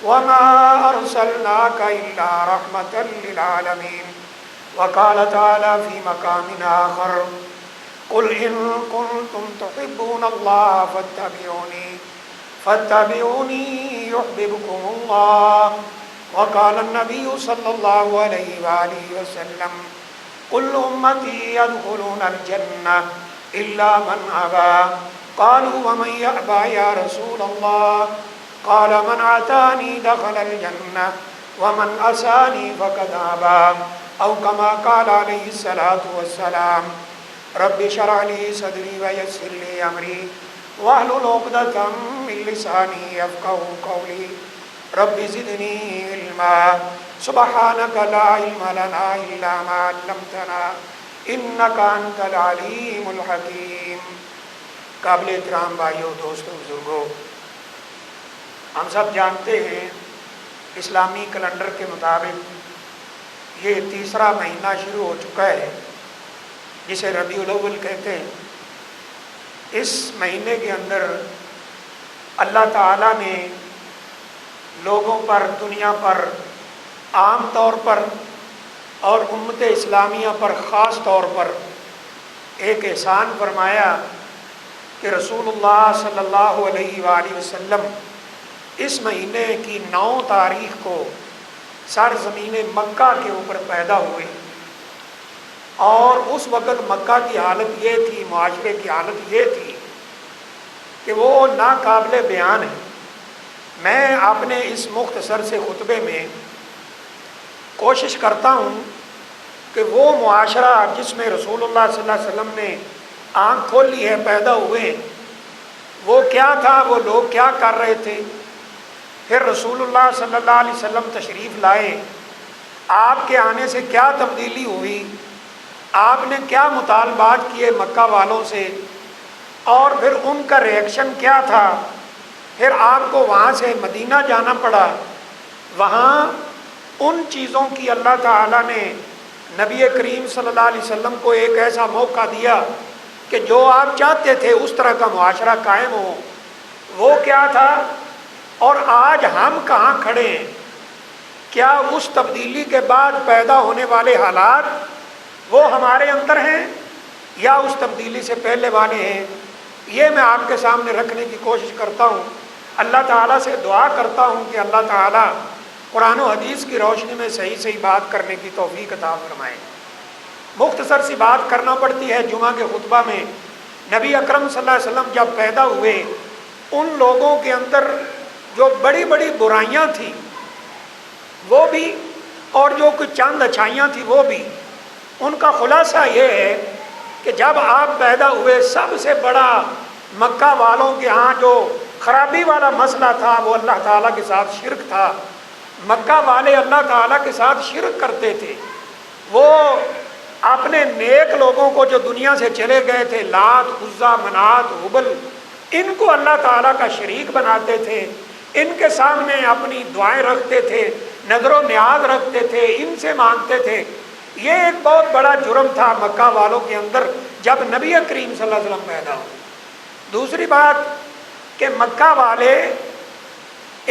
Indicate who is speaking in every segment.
Speaker 1: وما أرسلناك إلا رحمة للعالمين. وقال تعالى في مقام آخر: قل إن كنتم تحبون الله فاتبعوني يحببكم الله. وقال النبي صلى الله عليه وآله وسلم: كل أمتي يدخلون الجنة إلا من أبى. قالوا: ومن يأبى يا رسول الله؟ قال: من أتاني دخل الجنة ومن عصاني فقد أبى. أو كما قال عليه الصلاة والسلام. رب اشرح لي صدري ويسر لي أمري واحلل عقدة من لساني يفقهوا قولي. رب زدني علما. سبحانك لا علم لنا إلا ما علمتنا إنك أنت العليم الحكيم. قابل احترام بھائیوں، دوستوں، بزرگوں، ہم سب جانتے ہیں اسلامی کیلنڈر کے مطابق یہ تیسرا مہینہ شروع ہو چکا ہے جسے ربیع الاول کہتے ہیں. اس مہینے کے اندر اللہ تعالیٰ نے لوگوں پر، دنیا پر عام طور پر اور امت اسلامیہ پر خاص طور پر ایک احسان فرمایا کہ رسول اللہ صلی اللہ علیہ وآلہ وسلم اس مہینے کی 9 تاریخ کو سرزمین مکہ کے اوپر پیدا ہوئے. اور اس وقت مکہ کی حالت یہ تھی، معاشرے کی حالت یہ تھی کہ وہ ناقابل بیان ہے. میں اپنے اس مختصر سے خطبے میں کوشش کرتا ہوں کہ وہ معاشرہ جس میں رسول اللہ صلی اللہ علیہ وسلم نے آنکھ کھولی ہے، پیدا ہوئے، وہ کیا تھا، وہ لوگ کیا کر رہے تھے. پھر رسول اللہ صلی اللہ علیہ وسلم تشریف لائے، آپ کے آنے سے کیا تبدیلی ہوئی، آپ نے کیا مطالبات کیے مکہ والوں سے، اور پھر ان کا ریئیکشن کیا تھا. پھر آپ کو وہاں سے مدینہ جانا پڑا. وہاں ان چیزوں کی اللہ تعالیٰ نے نبی کریم صلی اللہ علیہ وسلم کو ایک ایسا موقع دیا کہ جو آپ چاہتے تھے اس طرح کا معاشرہ قائم ہو. وہ کیا تھا، اور آج ہم کہاں کھڑے ہیں؟ کیا اس تبدیلی کے بعد پیدا ہونے والے حالات وہ ہمارے اندر ہیں یا اس تبدیلی سے پہلے والے ہیں؟ یہ میں آپ کے سامنے رکھنے کی کوشش کرتا ہوں. اللہ تعالیٰ سے دعا کرتا ہوں کہ اللہ تعالیٰ قرآن و حدیث کی روشنی میں صحیح بات کرنے کی توفیق عطا فرمائے. مختصر سی بات کرنا پڑتی ہے. جمعہ کے خطبہ میں نبی اکرم صلی اللہ علیہ وسلم جب پیدا ہوئے، ان لوگوں کے اندر جو بڑی بڑی برائیاں تھیں وہ بھی، اور جو کچھ چند اچھائیاں تھیں وہ بھی، ان کا خلاصہ یہ ہے کہ جب آپ پیدا ہوئے سب سے بڑا مکہ والوں کے ہاں جو خرابی والا مسئلہ تھا وہ اللہ تعالیٰ کے ساتھ شرک تھا. مکہ والے اللہ تعالیٰ کے ساتھ شرک کرتے تھے. وہ اپنے نیک لوگوں کو جو دنیا سے چلے گئے تھے، لات، عزا، منات، حبل، ان کو اللہ تعالیٰ کا شریک بناتے تھے. ان کے سامنے اپنی دعائیں رکھتے تھے، نظر و نیاز رکھتے تھے، ان سے مانگتے تھے. یہ ایک بہت بڑا جرم تھا مکہ والوں کے اندر جب نبی کریم صلی اللہ علیہ وسلم پیدا ہوئے. دوسری بات کہ مکہ والے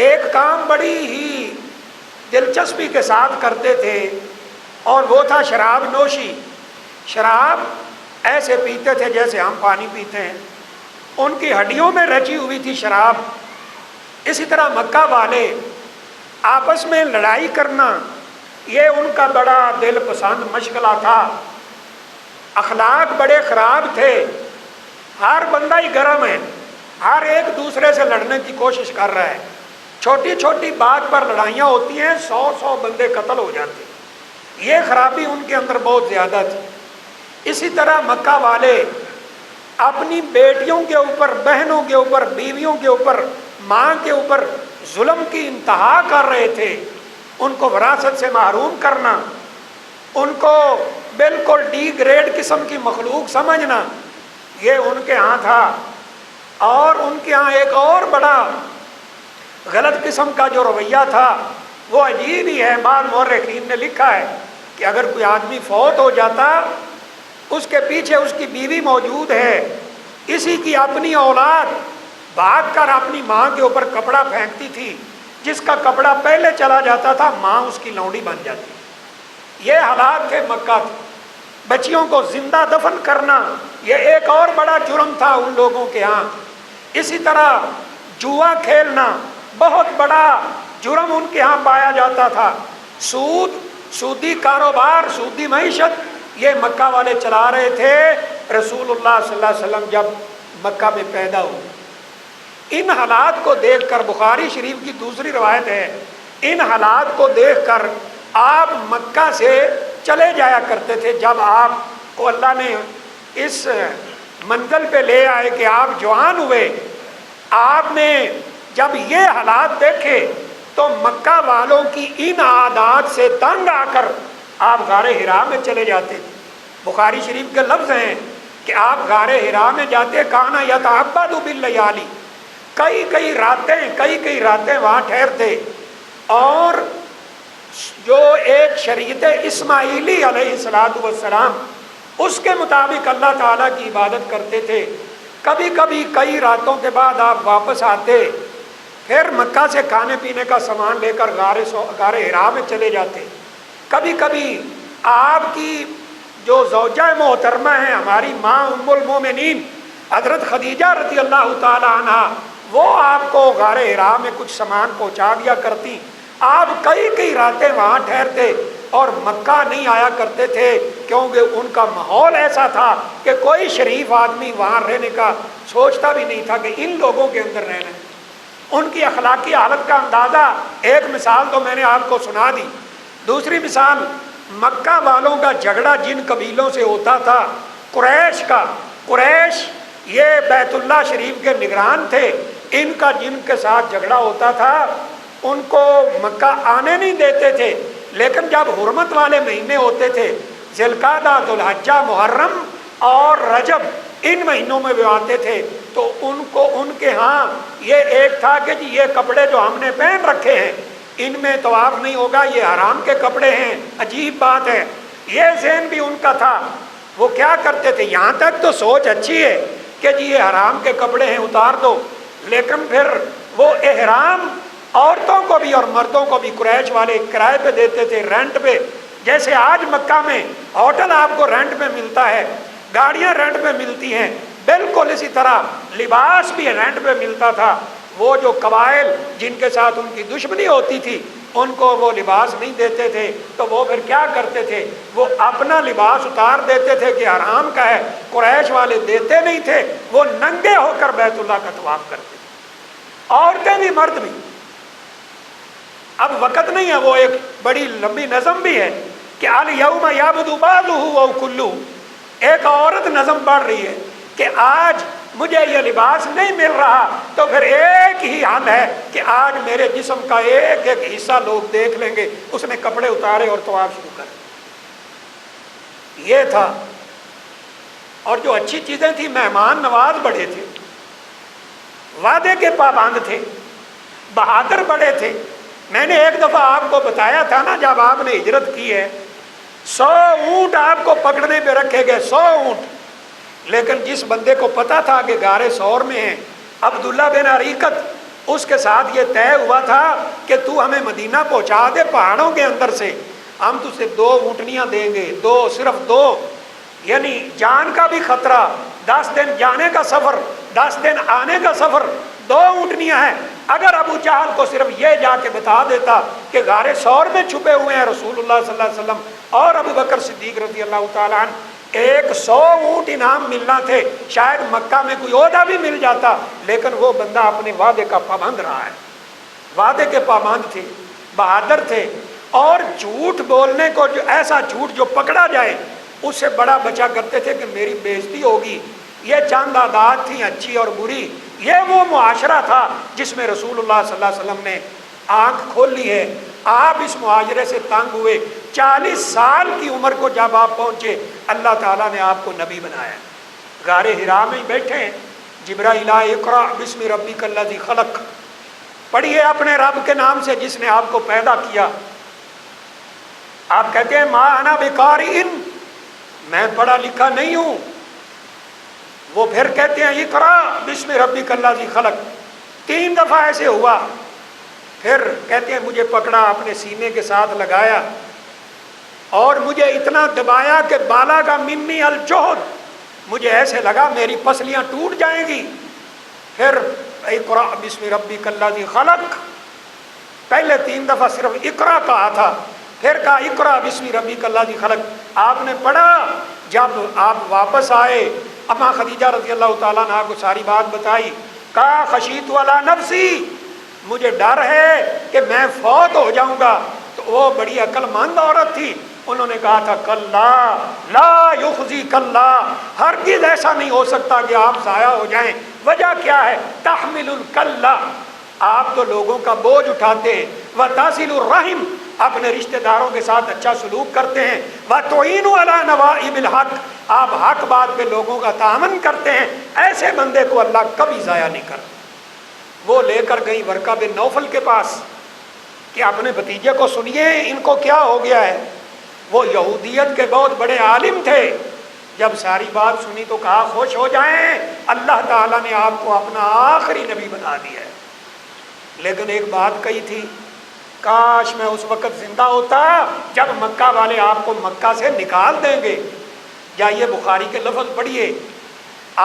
Speaker 1: ایک کام بڑی ہی دلچسپی کے ساتھ کرتے تھے، اور وہ تھا شراب نوشی. شراب ایسے پیتے تھے جیسے ہم پانی پیتے ہیں. ان کی ہڈیوں میں رچی ہوئی تھی شراب. اسی طرح مکہ والے آپس میں لڑائی کرنا یہ ان کا بڑا دل پسند مشغلہ تھا. اخلاق بڑے خراب تھے. ہر بندہ ہی گرم ہے، ہر ایک دوسرے سے لڑنے کی کوشش کر رہا ہے. چھوٹی چھوٹی بات پر لڑائیاں ہوتی ہیں، 100 بندے قتل ہو جاتے. یہ خرابی ان کے اندر بہت زیادہ تھی. اسی طرح مکہ والے اپنی بیٹیوں کے اوپر، بہنوں کے اوپر، بیویوں کے اوپر، ماں کے اوپر ظلم کی انتہا کر رہے تھے. ان کو وراثت سے محروم کرنا، ان کو بالکل ڈی گریڈ قسم کی مخلوق سمجھنا، یہ ان کے ہاں تھا. اور ان کے ہاں ایک اور بڑا غلط قسم کا جو رویہ تھا وہ عجیب ہی ہے. بعض مورخین نے لکھا ہے کہ اگر کوئی آدمی فوت ہو جاتا، اس کے پیچھے اس کی بیوی موجود ہے، اسی کی اپنی اولاد بھاگ کر اپنی ماں کے اوپر کپڑا پھینکتی تھی جس کا کپڑا پہلے چلا جاتا تھا ماں اس کی لونڈی بن جاتی. یہ حالات تھے مکہ کے. بچیوں کو زندہ دفن کرنا یہ ایک اور بڑا جرم تھا ان لوگوں کے ہاں. اسی طرح جوا کھیلنا بہت بڑا جرم ان کے ہاں پایا جاتا تھا. سودی کاروبار، سودی معیشت یہ مکہ والے چلا رہے تھے. رسول اللہ صلی اللہ علیہ وسلم جب مکہ میں پیدا ہوئے، ان حالات کو دیکھ کر، بخاری شریف کی دوسری روایت ہے، ان حالات کو دیکھ کر آپ مکہ سے چلے جایا کرتے تھے. جب آپ کو اللہ نے اس منزل پہ لے آئے کہ آپ جوان ہوئے، آپ نے جب یہ حالات دیکھے تو مکہ والوں کی ان عادات سے تنگ آ کر آپ غار حرا میں چلے جاتے تھے. بخاری شریف کے لفظ ہیں کہ آپ غار حرا میں جاتے، کانا یتعبد باللیالی، کئی راتیں وہاں ٹھہرتے، اور جو ایک شریعت اسماعیلی علیہ السلام اس کے مطابق اللہ تعالیٰ کی عبادت کرتے تھے. کبھی کبھی کئی راتوں کے بعد آپ واپس آتے، پھر مکہ سے کھانے پینے کا سامان لے کر غار حرا میں چلے جاتے. کبھی کبھی آپ کی جو زوجہ محترمہ ہیں، ہماری ماں ام المومنین حضرت خدیجہ رضی اللہ تعالی عنہا، وہ آپ کو غار حرا میں کچھ سامان پہنچا دیا کرتی. آپ کئی راتیں وہاں ٹھہرتے اور مکہ نہیں آیا کرتے تھے، کیونکہ ان کا ماحول ایسا تھا کہ کوئی شریف آدمی وہاں رہنے کا سوچتا بھی نہیں تھا کہ ان لوگوں کے اندر رہنا ہے. ان کی اخلاقی حالت کا اندازہ، ایک مثال تو میں نے آپ کو سنا دی. دوسری مثال، مکہ والوں کا جھگڑا جن قبیلوں سے ہوتا تھا، قریش کا. قریش یہ بیت اللہ شریف کے نگران تھے. ان کا جن کے ساتھ جھگڑا ہوتا تھا ان کو مکہ آنے نہیں دیتے تھے، لیکن جب حرمت والے مہینے ہوتے تھے، ذی القعدہ، ذو الحجہ، محرم اور رجب، ان مہینوں میں وہ آتے تھے، تو ان کو ان کے ہاں یہ ایک تھا کہ جی یہ کپڑے جو ہم نے پہن رکھے ہیں ان میں طواف نہیں ہوگا، یہ حرام کے کپڑے ہیں، عجیب بات ہے. یہ ذہن بھی ان کا تھا. وہ کیا کرتے تھے، یہاں تک تو سوچ اچھی ہے کہ جی یہ حرام کے کپڑے ہیں اتار دو، لیکن پھر وہ احرام عورتوں کو بھی اور مردوں کو بھی قریش والے کرائے پہ دیتے تھے، رینٹ پہ. جیسے آج مکہ میں ہوٹل آپ کو رینٹ پہ ملتا ہے، گاڑیاں رینٹ پہ ملتی ہیں، بالکل اسی طرح لباس بھی رینٹ پہ ملتا تھا. وہ جو قبائل جن کے ساتھ ان کی دشمنی ہوتی تھی ان کو وہ لباس نہیں دیتے تھے، تو وہ پھر کیا کرتے تھے، وہ اپنا لباس اتار دیتے تھے کہ حرام کا ہے. قریش والے دیتے نہیں تھے، وہ ننگے ہو کر بیت اللہ کا طواف کرتے تھے، عورتیں بھی مرد بھی. اب وقت نہیں ہے، وہ ایک بڑی لمبی نظم بھی ہے کہ الیوم یعبد بعضہ او کلہ. ایک عورت نظم پڑھ رہی ہے کہ آج مجھے یہ لباس نہیں مل رہا، تو پھر ایک ہی حل ہے کہ آج میرے جسم کا ایک ایک حصہ لوگ دیکھ لیں گے. اس نے کپڑے اتارے اور طواف شروع کر. یہ تھا. اور جو اچھی چیزیں تھیں، مہمان نواز بڑے تھے، وعدے کے پابند تھے، بہادر بڑے تھے. میں نے ایک دفعہ آپ کو بتایا تھا نا، جب آپ نے ہجرت کی ہے 100 اونٹ آپ کو پکڑنے پہ رکھے گئے، 100 اونٹ. لیکن جس بندے کو پتا تھا کہ غار ثور میں ہیں، عبداللہ بن عریقت، اس کے ساتھ یہ طے ہوا تھا کہ تو ہمیں مدینہ پہنچا دے پہاڑوں کے اندر سے، ہم تجھے 2 اونٹنیاں دیں گے، 2، صرف 2، یعنی جان کا بھی خطرہ، 10 دن جانے کا سفر، 10 دن آنے کا سفر، 2 اونٹنیاں ہیں. اگر ابو جہل کو صرف یہ جا کے بتا دیتا کہ غار ثور میں چھپے ہوئے ہیں رسول اللہ صلی اللہ علیہ وسلم اور ابو بکر صدیق رضی اللہ تعالیٰ عنہ، 100 اونٹ انعام ملنا تھے، شاید مکہ میں کوئی عہدہ بھی مل جاتا. لیکن وہ بندہ اپنے وعدے کا پابند رہا ہے، وعدے کے پابند تھے، بہادر تھے. اور جھوٹ بولنے کو، جو ایسا جھوٹ جو پکڑا جائے اس سے بڑا بچا کرتے تھے کہ میری بےزتی ہوگی. یہ چند عادات تھیں اچھی اور بری. یہ وہ معاشرہ تھا جس میں رسول اللہ صلی اللہ علیہ وسلم نے آنکھ کھول لی ہے. آپ اس معاشرے سے تنگ ہوئے. 40 سال کی عمر کو جب آپ پہنچے، اللہ تعالیٰ نے آپ کو نبی بنایا. غار حرا میں بیٹھے ہیں، جبرائیل اقرأ بسم ربک الذی خلق، پڑھیے اپنے رب کے نام سے جس نے آپ کو پیدا کیا. آپ کہتے ہیں ما انا بقارئ، میں پڑھا لکھا نہیں ہوں. وہ پھر کہتے ہیں اقرأ بسم ربک الذی خلق. 3 دفعہ ایسے ہوا. پھر کہتے ہیں مجھے پکڑا، اپنے سینے کے ساتھ لگایا اور مجھے اتنا دبایا کہ بالا کا منی الجہد، مجھے ایسے لگا میری پسلیاں ٹوٹ جائیں گی۔ پھر اقرا بسم ربک الذی خلق، پہلے 3 دفعہ صرف اقرا کہا تھا، پھر کہا اقرا بسم ربک الذی خلق، آپ نے پڑھا۔ جب آپ واپس آئے، اما خدیجہ رضی اللہ تعالیٰ عنہا کو ساری بات بتائی، کہا خشیت علی نفسی، مجھے ڈر ہے کہ میں فوت ہو جاؤں گا۔ تو وہ بڑی عقل مند عورت تھی، انہوں نے کہا تھا کلا لا یخزیک اللہ، ہرگز ایسا نہیں ہو سکتا کہ آپ ضائع ہو جائیں۔ وجہ کیا ہے؟ تحمل الکلہ، آپ تو لوگوں کا بوجھ اٹھاتے ہیں، وتصل الرحم، اپنے رشتہ داروں کے ساتھ اچھا سلوک کرتے ہیں، وتعین علی نوائب الحق، آپ حق بات پہ لوگوں کا تعاون کرتے ہیں۔ ایسے بندے کو اللہ کبھی ضائع نہیں کرتا۔ وہ لے کر گئی ورقہ بن نوفل کے پاس کہ اپنے بھتیجے کو سنیے ان کو کیا ہو گیا ہے۔ وہ یہودیت کے بہت بڑے عالم تھے، جب ساری بات سنی تو کہا خوش ہو جائیں، اللہ تعالیٰ نے آپ کو اپنا آخری نبی بنا دیا ہے۔ لیکن ایک بات کہی تھی، کاش میں اس وقت زندہ ہوتا جب مکہ والے آپ کو مکہ سے نکال دیں گے۔ جائیے بخاری کے لفظ پڑھیے،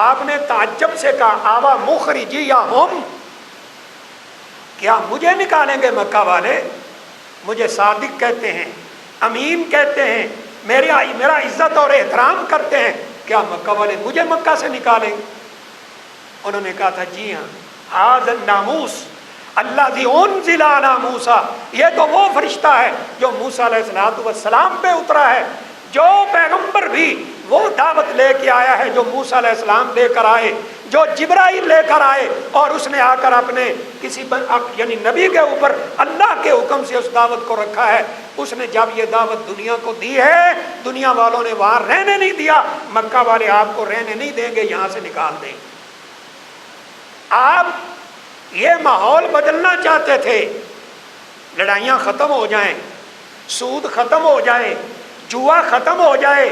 Speaker 1: آپ نے تعجب سے کہا آوا مخرجی یا ہم، کیا مجھے نکالیں گے مکہ والے؟ مجھے صادق کہتے ہیں، امین کہتے ہیں، میرا عزت اور احترام کرتے ہیں، کیا مکہ والے مجھے مکہ سے نکالیں گے؟ انہوں نے کہا تھا جی ہاں، ھذا الناموس الذی انزل علی موسیٰ، یہ تو وہ فرشتہ ہے جو موسیٰ علیہ السلام پہ اترا ہے۔ جو پیغمبر بھی وہ دعوت لے کے آیا ہے جو موسیٰ علیہ السلام لے کر آئے، جو جبرائیل لے کر آئے، اور اس نے آ کر اپنے کسی یعنی نبی کے اوپر اللہ کے حکم سے اس دعوت کو رکھا ہے۔ اس نے جب یہ دعوت دنیا کو دی ہے، دنیا والوں نے وہاں رہنے نہیں دیا، مکہ والے آپ کو رہنے نہیں دیں گے، یہاں سے نکال دیں گے۔ آپ یہ ماحول بدلنا چاہتے تھے، لڑائیاں ختم ہو جائیں، سود ختم ہو جائے، جوا ختم ہو جائے،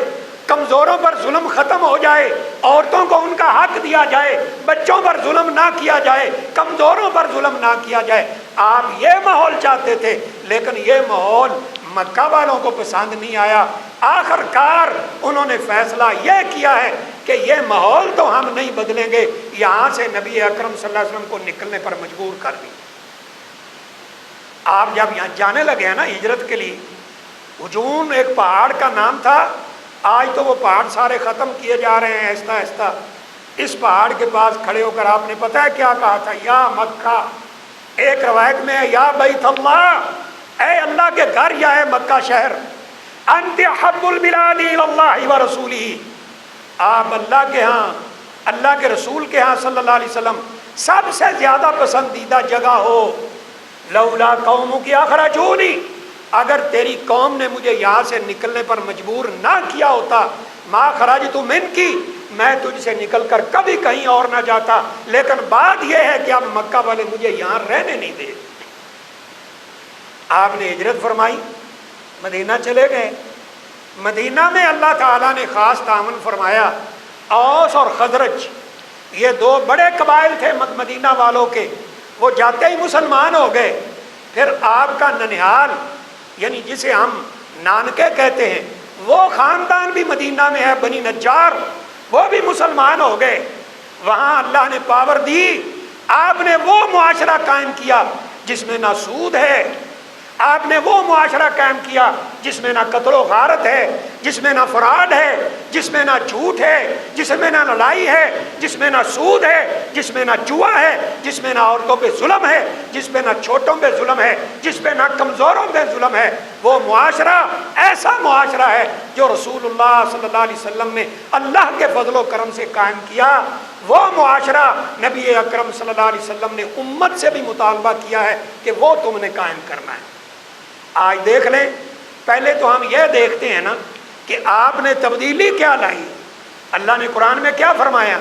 Speaker 1: کمزوروں پر ظلم ختم ہو جائے، عورتوں کو ان کا حق دیا جائے، بچوں پر ظلم نہ کیا جائے، کمزوروں پر ظلم نہ کیا جائے۔ آپ یہ ماحول چاہتے تھے، لیکن یہ ماحول مکہ والوں کو پسند نہیں آیا۔ آخر کار انہوں نے فیصلہ یہ کیا ہے کہ یہ ماحول تو ہم نہیں بدلیں گے، یہاں سے نبی اکرم صلی اللہ علیہ وسلم کو نکلنے پر مجبور کر دی۔ آپ جب یہاں جانے لگے ہیں نا ہجرت کے لیے، حجون ایک پہاڑ کا نام تھا، آج تو وہ پہاڑ سارے ختم کیے جا رہے ہیں آہستہ آہستہ۔ اس پہاڑ کے پاس کھڑے ہو کر آپ نے پتہ ہے کیا کہا تھا؟ یا مکہ، ایک روایت میں یا بیت اللہ، اے اللہ کے گھر، یا اے مکہ شہر، انت حب البلاد الی اللہ و رسولہ، آپ اللہ کے ہاں، اللہ کے رسول کے ہاں صلی اللہ علیہ وسلم سب سے زیادہ پسندیدہ جگہ ہو۔ لولا قومک اخرجونی، اگر تیری قوم نے مجھے یہاں سے نکلنے پر مجبور نہ کیا ہوتا، ما خرجت منک، میں تجھ سے نکل کر کبھی کہیں اور نہ جاتا، لیکن بات یہ ہے کہ اب مکہ والے مجھے یہاں رہنے نہیں دے۔ آپ نے ہجرت فرمائی، مدینہ چلے گئے۔ مدینہ میں اللہ تعالیٰ نے خاص تعاون فرمایا۔ اوس اور خزرج یہ دو بڑے قبائل تھے مدینہ والوں کے، وہ جاتے ہی مسلمان ہو گئے۔ پھر آپ کا ننیال، یعنی جسے ہم نانکے کہتے ہیں، وہ خاندان بھی مدینہ میں ہے، بنی نجار، وہ بھی مسلمان ہو گئے۔ وہاں اللہ نے پاور دی، آپ نے وہ معاشرہ قائم کیا جس میں نہ سود ہے، آپ نے وہ معاشرہ قائم کیا جس میں نہ قتل و غارت ہے، جس میں نہ فراڈ ہے، جس میں نہ جھوٹ ہے، جس میں نہ لڑائی ہے، جس میں نہ سود ہے، جس میں نہ جوا ہے، جس میں نہ عورتوں پہ ظلم ہے، جس میں نہ چھوٹوں پہ ظلم ہے، جس میں نہ کمزوروں پہ ظلم ہے۔ وہ معاشرہ ایسا معاشرہ ہے جو رسول اللہ صلی اللہ علیہ وسلم نے اللہ کے فضل و کرم سے قائم کیا۔ وہ معاشرہ نبی اکرم صلی اللہ علیہ وسلم نے امت سے بھی مطالبہ کیا ہے کہ وہ تم نے قائم کرنا ہے۔ آج دیکھ لیں، پہلے تو ہم یہ دیکھتے ہیں نا کہ آپ نے تبدیلی کیا لائی۔ اللہ نے قرآن میں کیا فرمایا؟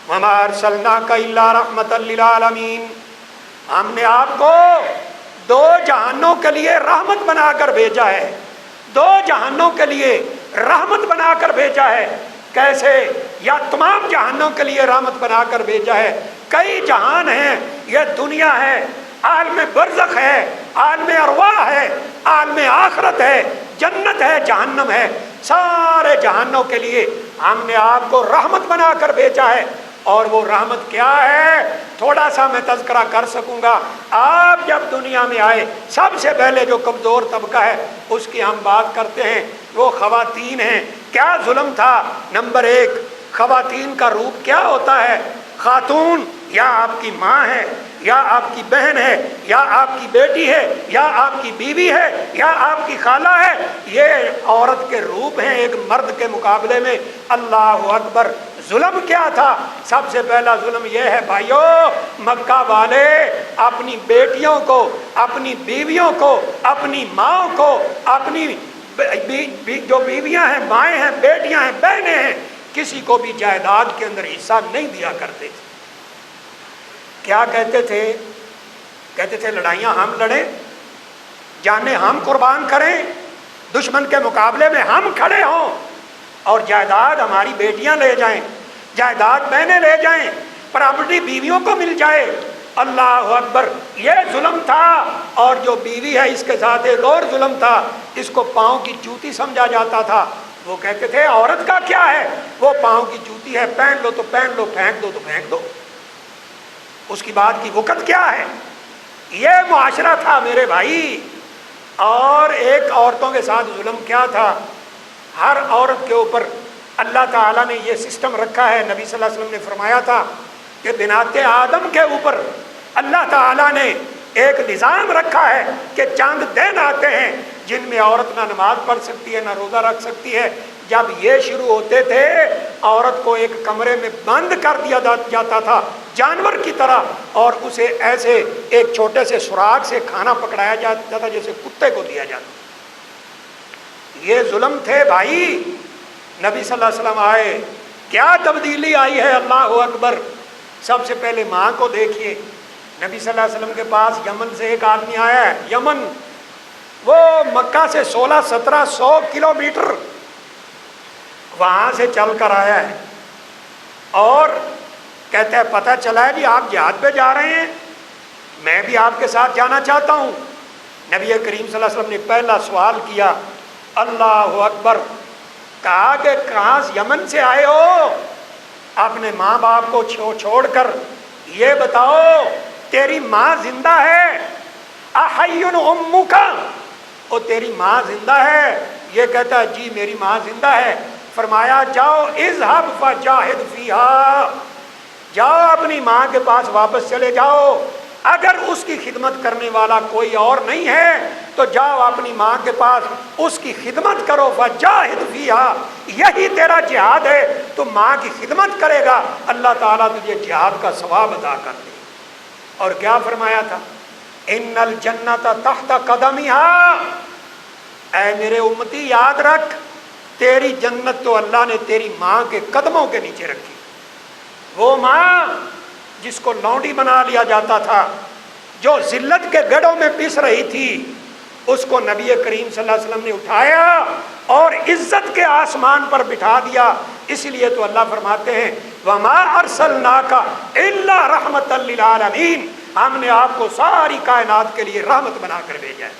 Speaker 1: وَمَا أَرْسَلْنَاكَ إِلَّا رَحْمَةً لِّلْعَالَمِينَ، ہم نے آپ کو دو جہانوں کے لیے رحمت بنا کر بھیجا ہے، دو جہانوں کے لیے رحمت بنا کر بھیجا ہے۔ کیسے؟ یا تمام جہانوں کے لیے رحمت بنا کر بھیجا ہے۔ کئی جہان ہیں، یہ دنیا ہے، عالم برزخ ہے، عالم ارواح ہے، عالم آخرت ہے، جنت ہے، جہنم ہے، سارے جہانوں کے لیے ہم نے آپ کو رحمت بنا کر بھیجا ہے۔ اور وہ رحمت کیا ہے تھوڑا سا میں تذکرہ کر سکوں گا۔ آپ جب دنیا میں آئے سب سے پہلے جو کمزور طبقہ ہے اس کی ہم بات کرتے ہیں، وہ خواتین ہیں۔ کیا ظلم تھا؟ نمبر ایک، خواتین کا روپ کیا ہوتا ہے؟ خاتون یا آپ کی ماں ہے، یا آپ کی بہن ہے، یا آپ کی بیٹی ہے، یا آپ کی بیوی ہے، یا آپ کی خالہ ہے، یہ عورت کے روپ ہیں ایک مرد کے مقابلے میں۔ اللہ اکبر! ظلم کیا تھا؟ سب سے پہلا ظلم یہ ہے بھائیو، مکہ والے اپنی بیٹیوں کو، اپنی بیویوں کو، اپنی ماں کو، اپنی جو بیویاں ہیں، مائیں ہیں، بیٹیاں ہیں، بہنیں ہیں، کسی کو بھی جائیداد کے اندر حصہ نہیں دیا کرتے تھے۔ کیا کہتے تھے؟ کہتے تھے لڑائیاں ہم لڑیں، جانیں ہم قربان کریں، دشمن کے مقابلے میں ہم کھڑے ہوں، اور جائیداد ہماری بیٹیاں لے جائیں، جائیداد بہنیں لے جائیں، پراپرٹی بیویوں کو مل جائے۔ اللہ اکبر! یہ ظلم تھا۔ اور جو بیوی ہے اس کے ساتھ ایک اور ظلم تھا، اس کو پاؤں کی جوتی سمجھا جاتا تھا۔ وہ کہتے تھے عورت کا کیا ہے، وہ پاؤں کی جوتی ہے، پہن لو تو پہن لو، پھینک دو تو پھینک دو، اس کی بات کی وقت کیا ہے؟ یہ معاشرہ تھا میرے بھائی۔ اور ایک عورتوں کے ساتھ ظلم کیا تھا؟ ہر عورت کے اوپر اللہ تعالیٰ نے یہ سسٹم رکھا ہے، نبی صلی اللہ علیہ وسلم نے فرمایا تھا کہ بنات آدم کے اوپر اللہ تعالیٰ نے ایک نظام رکھا ہے کہ چاند دن آتے ہیں جن میں عورت نہ نماز پڑھ سکتی ہے، نہ روزہ رکھ سکتی ہے۔ جب یہ شروع ہوتے تھے عورت کو ایک کمرے میں بند کر دیا جاتا تھا جانور کی طرح، اور اسے ایسے ایک چھوٹے سے سراغ سے کھانا پکڑایا جاتا تھا جیسے کتے کو دیا جاتا۔ یہ ظلم تھے بھائی۔ نبی صلی اللہ علیہ وسلم آئے، کیا تبدیلی آئی ہے، اللہ اکبر! سب سے پہلے ماں کو دیکھیے۔ نبی صلی اللہ علیہ وسلم کے پاس یمن سے ایک آدمی آیا ہے، یمن، وہ مکہ سے 1600-1700 کلومیٹر وہاں سے چل کر آیا ہے، اور کہتا ہے پتہ چلا ہے جی آپ جہاد پہ جا رہے ہیں، میں بھی آپ کے ساتھ جانا چاہتا ہوں۔ نبی کریم صلی اللہ علیہ وسلم نے پہلا سوال کیا، اللہ اکبر! کہا کہ کہاں یمن سے آئے ہو؟ اپنے ماں باپ کو چھوڑ کر یہ بتاؤ تیری ماں زندہ ہے؟ احی امک؟ او تیری ماں زندہ ہے؟ یہ کہتا ہے جی میری ماں زندہ ہے۔ فرمایا جاؤ اذهب فجاہد فیہا، جاؤ اپنی ماں کے پاس واپس چلے جاؤ، اگر اس کی خدمت کرنے والا کوئی اور نہیں ہے تو جاؤ اپنی ماں کے پاس اس کی خدمت کرو، فجاہد فیہا، یہی تیرا جہاد ہے، تو ماں کی خدمت کرے گا اللہ تعالیٰ تجھے جہاد کا ثواب ادا کر دے۔ اور کیا فرمایا تھا؟ ان الجنت تحت قدمہا، اے میرے امتی یاد رکھ تیری جنت تو اللہ نے تیری ماں کے قدموں کے نیچے رکھی۔ وہ ماں جس کو لونڈی بنا لیا جاتا تھا، جو ذلت کے گڑھوں میں پس رہی تھی، اس کو نبی کریم صلی اللہ علیہ وسلم نے اٹھایا اور عزت کے آسمان پر بٹھا دیا۔ اس لیے تو اللہ فرماتے ہیں وَمَا أَرْسَلْنَاكَ إِلَّا رَحْمَةً لِّلْعَالَمِينَ، ہم نے آپ کو ساری کائنات کے لیے رحمت بنا کر بھیجا ہے۔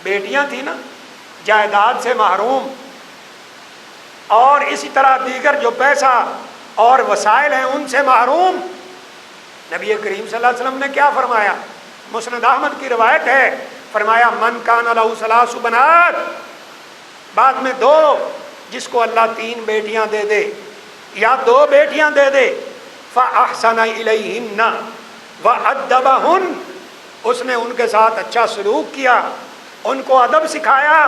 Speaker 1: بیٹیاں تھیں نا جائیداد سے محروم، اور اسی طرح دیگر جو پیسہ اور وسائل ہیں ان سے محروم۔ نبی کریم صلی اللہ علیہ وسلم نے کیا فرمایا؟ مسند احمد کی روایت ہے، فرمایا من کان لہ ثلاث بنات، بعد میں دو، جس کو اللہ 3 بیٹیاں دے دے یا 2 بیٹیاں دے دے، فاحسن الیہن وادبہن، اس نے ان کے ساتھ اچھا سلوک کیا، ان کو ادب سکھایا،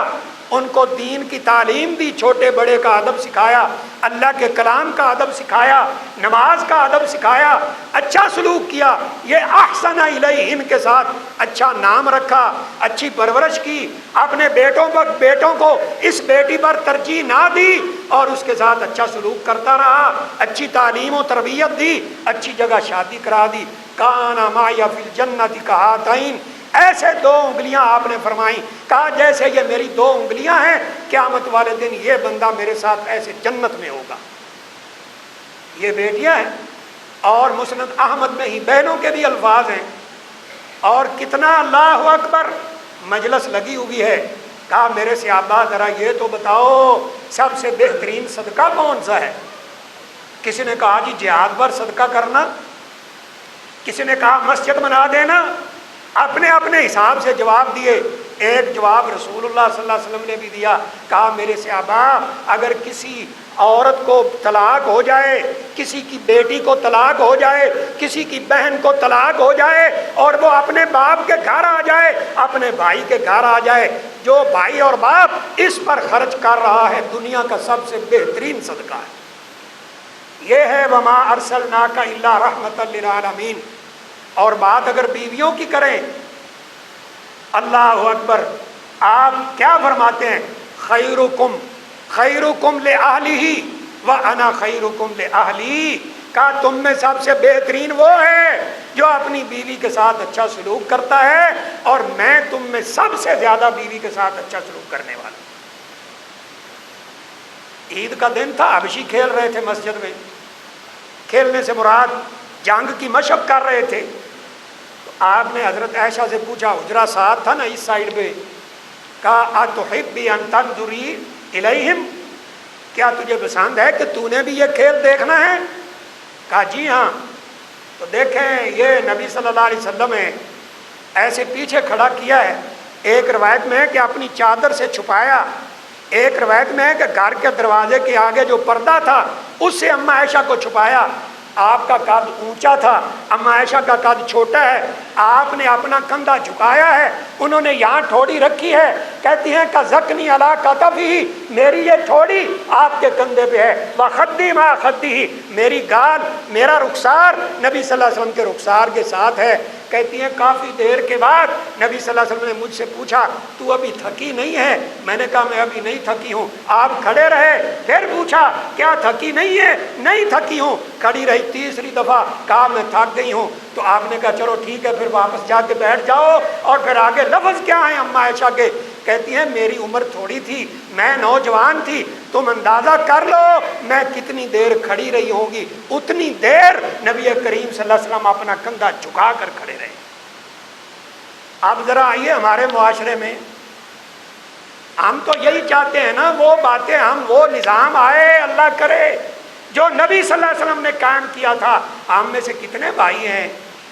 Speaker 1: ان کو دین کی تعلیم دی، چھوٹے بڑے کا ادب سکھایا، اللہ کے کلام کا ادب سکھایا، نماز کا ادب سکھایا، اچھا سلوک کیا، یہ احسن الیہن کے ساتھ اچھا نام رکھا، اچھی پرورش کی، اپنے بیٹوں کو اس بیٹی پر ترجیح نہ دی، اور اس کے ساتھ اچھا سلوک کرتا رہا، اچھی تعلیم و تربیت دی، اچھی جگہ شادی کرا دی۔ کان معی فی الجنۃ کہاتین، ایسے 2 انگلیاں آپ نے فرمائیں، کہا جیسے یہ میری 2 انگلیاں ہیں، قیامت والے دن یہ بندہ میرے ساتھ ایسے جنت میں ہوگا۔ یہ بیٹیاں ہیں، اور مسند احمد میں ہی بہنوں کے بھی الفاظ ہیں، اور کتنا اللہ اکبر مجلس لگی ہوئی ہے. کہا میرے صحابہ ذرا یہ تو بتاؤ سب سے بہترین صدقہ کون سا ہے؟ کسی نے کہا جی جہاد پر صدقہ کرنا، کسی نے کہا مسجد بنا دینا، اپنے اپنے حساب سے جواب دیے. ایک جواب رسول اللہ صلی اللہ علیہ وسلم نے بھی دیا. کہا میرے صحابہ اگر کسی عورت کو طلاق ہو جائے، کسی کی بیٹی کو طلاق ہو جائے، کسی کی بہن کو طلاق ہو جائے اور وہ اپنے باپ کے گھر آ جائے، اپنے بھائی کے گھر آ جائے، جو بھائی اور باپ اس پر خرچ کر رہا ہے دنیا کا سب سے بہترین صدقہ ہے. یہ ہے وما ارسلناک الا رحمۃ للعالمین. اور بات اگر بیویوں کی کریں، اللہ اکبر، آپ کیا فرماتے ہیں؟ خیرکم لأہلہ وانا خیرکم لأہلی. کہا تم میں سب سے بہترین وہ ہے جو اپنی بیوی کے ساتھ اچھا سلوک کرتا ہے، اور میں تم میں سب سے زیادہ بیوی کے ساتھ اچھا سلوک کرنے والا. عید کا دن تھا، حبشی کھیل رہے تھے مسجد میں. کھیلنے سے مراد جنگ کی مشق کر رہے تھے. تو آپ نے حضرت عائشہ سے پوچھا، حجرہ ساتھ تھا نا اس سائڈ پہ، کہا اتحبی ان تنظری الیہم، کیا تجھے پسند ہے کہ تو نے بھی یہ کھیل دیکھنا ہے؟ کہا جی ہاں. تو دیکھیں یہ نبی صلی اللہ علیہ وسلم نے ایسے پیچھے کھڑا کیا ہے. ایک روایت میں ہے کہ اپنی چادر سے چھپایا، ایک روایت میں ہے کہ گھر کے دروازے کے آگے جو پردہ تھا اس سے اماں عائشہ کو چھپایا. آپ کا قد اونچا تھا، اماں عائشہ کا قد چھوٹا ہے. آپ نے اپنا کندھا جھکایا ہے، انہوں نے یہاں ٹھوڑی رکھی ہے. کہتی ہیں کزکنی علی کتفہ، میری یہ ٹھوڑی آپ کے کندھے پہ ہے. وخدی ما خدہ، میری گال، میرا رخسار نبی صلی اللہ علیہ وسلم کے رخسار کے ساتھ ہے. کہتی ہیں کافی دیر کے بعد نبی صلی اللہ علیہ وسلم نے مجھ سے پوچھا تو ابھی تھکی نہیں ہے؟ میں نے کہا میں ابھی نہیں تھکی ہوں. آپ کھڑے رہے، پھر پوچھا کیا تھکی نہیں ہے؟ نہیں تھکی ہوں. کھڑی رہی، تیسری دفعہ کہا میں تھک گئی ہوں. تو آپ نے کہا چلو ٹھیک ہے پھر واپس جا کے بیٹھ جاؤ. اور پھر آگے لفظ کیا ہیں اماں عائشہ کے؟ کہتی ہیں میری عمر تھوڑی تھی، میں نوجوان تھی، تم اندازہ کر لو میں کتنی دیر کھڑی رہی ہوں گی. اتنی دیر نبی کریم صلی اللہ علیہ وسلم اپنا کندھا جھکا کر کھڑے رہے. اب ذرا آئیے ہمارے معاشرے میں، ہم تو یہی چاہتے ہیں نا وہ باتیں، ہم وہ نظام آئے اللہ کرے جو نبی صلی اللہ علیہ وسلم نے قائم کیا تھا. ہم میں سے کتنے بھائی ہیں،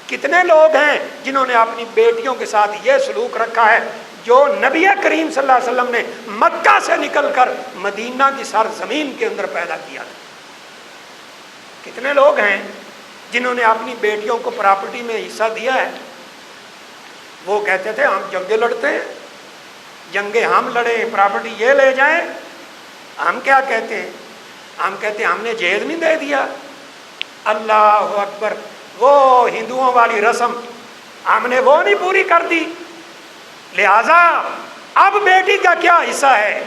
Speaker 1: کتنے لوگ ہیں جنہوں نے اپنی بیٹیوں کے ساتھ یہ سلوک رکھا ہے جو نبی کریم صلی اللہ علیہ وسلم نے مکہ سے نکل کر مدینہ کی سرزمین کے اندر پیدا کیا تھا. کتنے لوگ ہیں جنہوں نے اپنی بیٹیوں کو پراپرٹی میں حصہ دیا ہے. وہ کہتے تھے ہم جنگیں لڑتے ہیں، جنگیں ہم لڑیں، پراپرٹی یہ لے جائیں. ہم کیا کہتے ہیں؟ ہم کہتے ہیں ہم نے جہیز نہیں دے دیا. اللہ اکبر، وہ ہندوؤں والی رسم ہم نے وہ نہیں پوری کر دی، لہذا اب بیٹی کا کیا حصہ ہے؟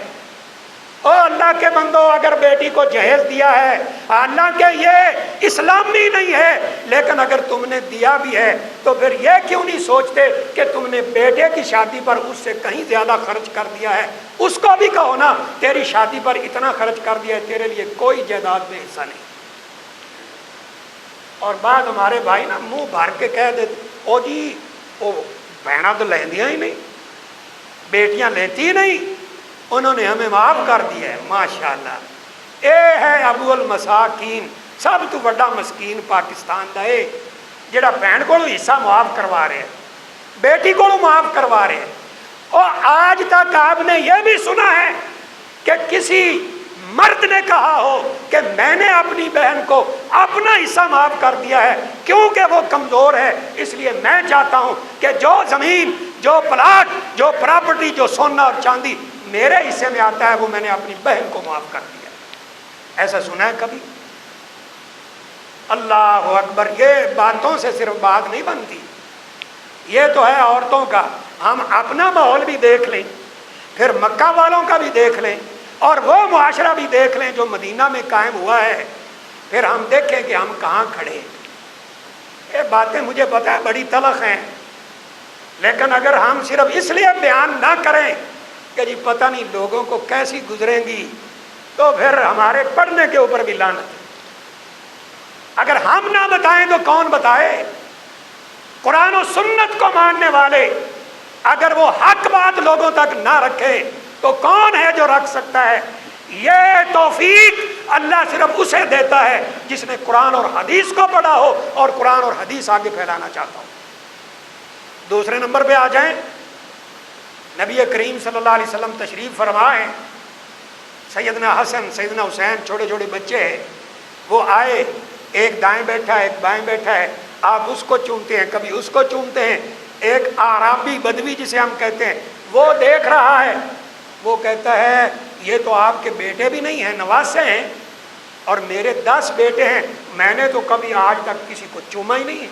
Speaker 1: او اللہ کے بندو، اگر بیٹی کو جہیز دیا ہے، اللہ کے یہ اسلامی نہیں ہے، لیکن اگر تم نے دیا بھی ہے تو پھر یہ کیوں نہیں سوچتے کہ تم نے بیٹے کی شادی پر اس سے کہیں زیادہ خرچ کر دیا ہے؟ اس کو بھی کہو نا تیری شادی پر اتنا خرچ کر دیا ہے، تیرے لیے کوئی جائیداد میں حصہ نہیں. اور بعد ہمارے بھائی نا منہ بھر کے کہہ دیتے او جی وہ بہنا تو لیندیاں ہی نہیں، بیٹیاں لیتی نہیں، انہوں نے ہمیں معاف کر دیا ہے. ماشاءاللہ، اے ہے ابو المساکین، سب تو بڑا مسکین پاکستان دا ہے جڑا بہن کو حصہ معاف کروا رہے ہیں، بیٹی کو معاف کروا رہے ہیں. اور آج تک آپ نے یہ بھی سنا ہے کہ کسی مرد نے کہا ہو کہ میں نے اپنی بہن کو اپنا حصہ معاف کر دیا ہے کیونکہ وہ کمزور ہے، اس لیے میں چاہتا ہوں کہ جو زمین، جو پلاٹ، جو پراپرٹی، جو سونا اور چاندی میرے حصے میں آتا ہے وہ میں نے اپنی بہن کو معاف کر دیا. ایسا سنا ہے کبھی؟ اللہ اکبر، یہ باتوں سے صرف بات نہیں بنتی، یہ تو ہے عورتوں کا. ہم اپنا ماحول بھی دیکھ لیں، پھر مکہ والوں کا بھی دیکھ لیں، اور وہ معاشرہ بھی دیکھ لیں جو مدینہ میں قائم ہوا ہے، پھر ہم دیکھیں کہ ہم کہاں کھڑے ہیں. یہ باتیں مجھے پتہ ہے بڑی تلخ ہیں، لیکن اگر ہم صرف اس لیے بیان نہ کریں کہ جی پتہ نہیں لوگوں کو کیسی گزریں گی، تو پھر ہمارے پڑھنے کے اوپر بھی لعنت ہے. اگر ہم نہ بتائیں تو کون بتائے؟ قرآن و سنت کو ماننے والے اگر وہ حق بات لوگوں تک نہ رکھے تو کون ہے جو رکھ سکتا ہے؟ یہ توفیق اللہ صرف اسے دیتا ہے جس نے قرآن اور حدیث کو پڑھا ہو اور قرآن اور حدیث آگے پھیلانا چاہتا ہو۔ دوسرے نمبر پہ آ جائیں، نبی کریم صلی اللہ علیہ وسلم تشریف فرمائے، سیدنا حسن سیدنا حسین چھوٹے چھوٹے بچے ہیں، وہ آئے، ایک دائیں بیٹھا ہے ایک بائیں بیٹھا ہے، آپ اس کو چومتے ہیں کبھی اس کو چومتے ہیں، ایک اعرابی بدوی جسے ہم کہتے ہیں وہ دیکھ رہا ہے، وہ کہتا ہے یہ تو آپ کے بیٹے بھی نہیں ہیں، نواسے ہیں، اور میرے 10 بیٹے ہیں، میں نے تو کبھی آج تک کسی کو چوما ہی نہیں ہے۔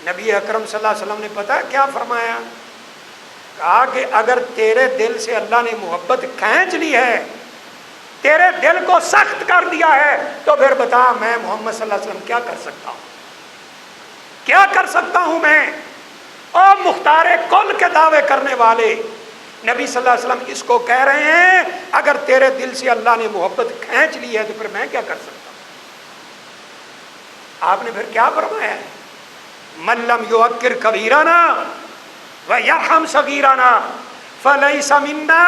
Speaker 1: نبی اکرم صلی اللہ علیہ وسلم نے پتہ کیا فرمایا؟ کہا کہ اگر تیرے دل سے اللہ نے محبت کھینچ لی ہے، تیرے دل کو سخت کر دیا ہے، تو پھر بتا میں محمد صلی اللہ علیہ وسلم کیا کر سکتا ہوں؟ کیا کر سکتا ہوں میں؟ اور مختار کل کے دعوے کرنے والے نبی صلی اللہ علیہ وسلم اس کو کہہ رہے ہیں اگر تیرے دل سے اللہ نے محبت کھینچ لی ہے تو پھر میں کیا کر سکتا ہوں؟ آپ نے پھر کیا فرمایا ہے؟ من لم یوقر کبیرنا ویرحم صغیرنا فلیس منا،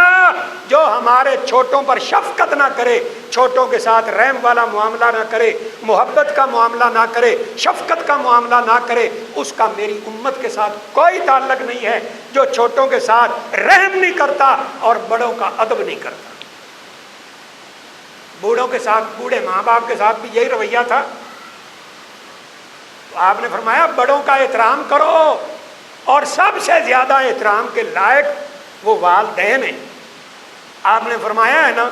Speaker 1: جو ہمارے چھوٹوں پر شفقت نہ کرے، چھوٹوں کے ساتھ رحم والا معاملہ نہ کرے، محبت کا معاملہ نہ کرے، شفقت کا معاملہ نہ کرے، اس کا میری امت کے ساتھ کوئی تعلق نہیں ہے۔ جو چھوٹوں کے ساتھ رحم نہیں کرتا اور بڑوں کا ادب نہیں کرتا۔ بوڑھوں کے ساتھ، بوڑھے ماں باپ کے ساتھ بھی یہی رویہ تھا، تو آپ نے فرمایا بڑوں کا احترام کرو، اور سب سے زیادہ احترام کے لائق وہ والدین ہیں۔ آپ نے فرمایا ہے نا،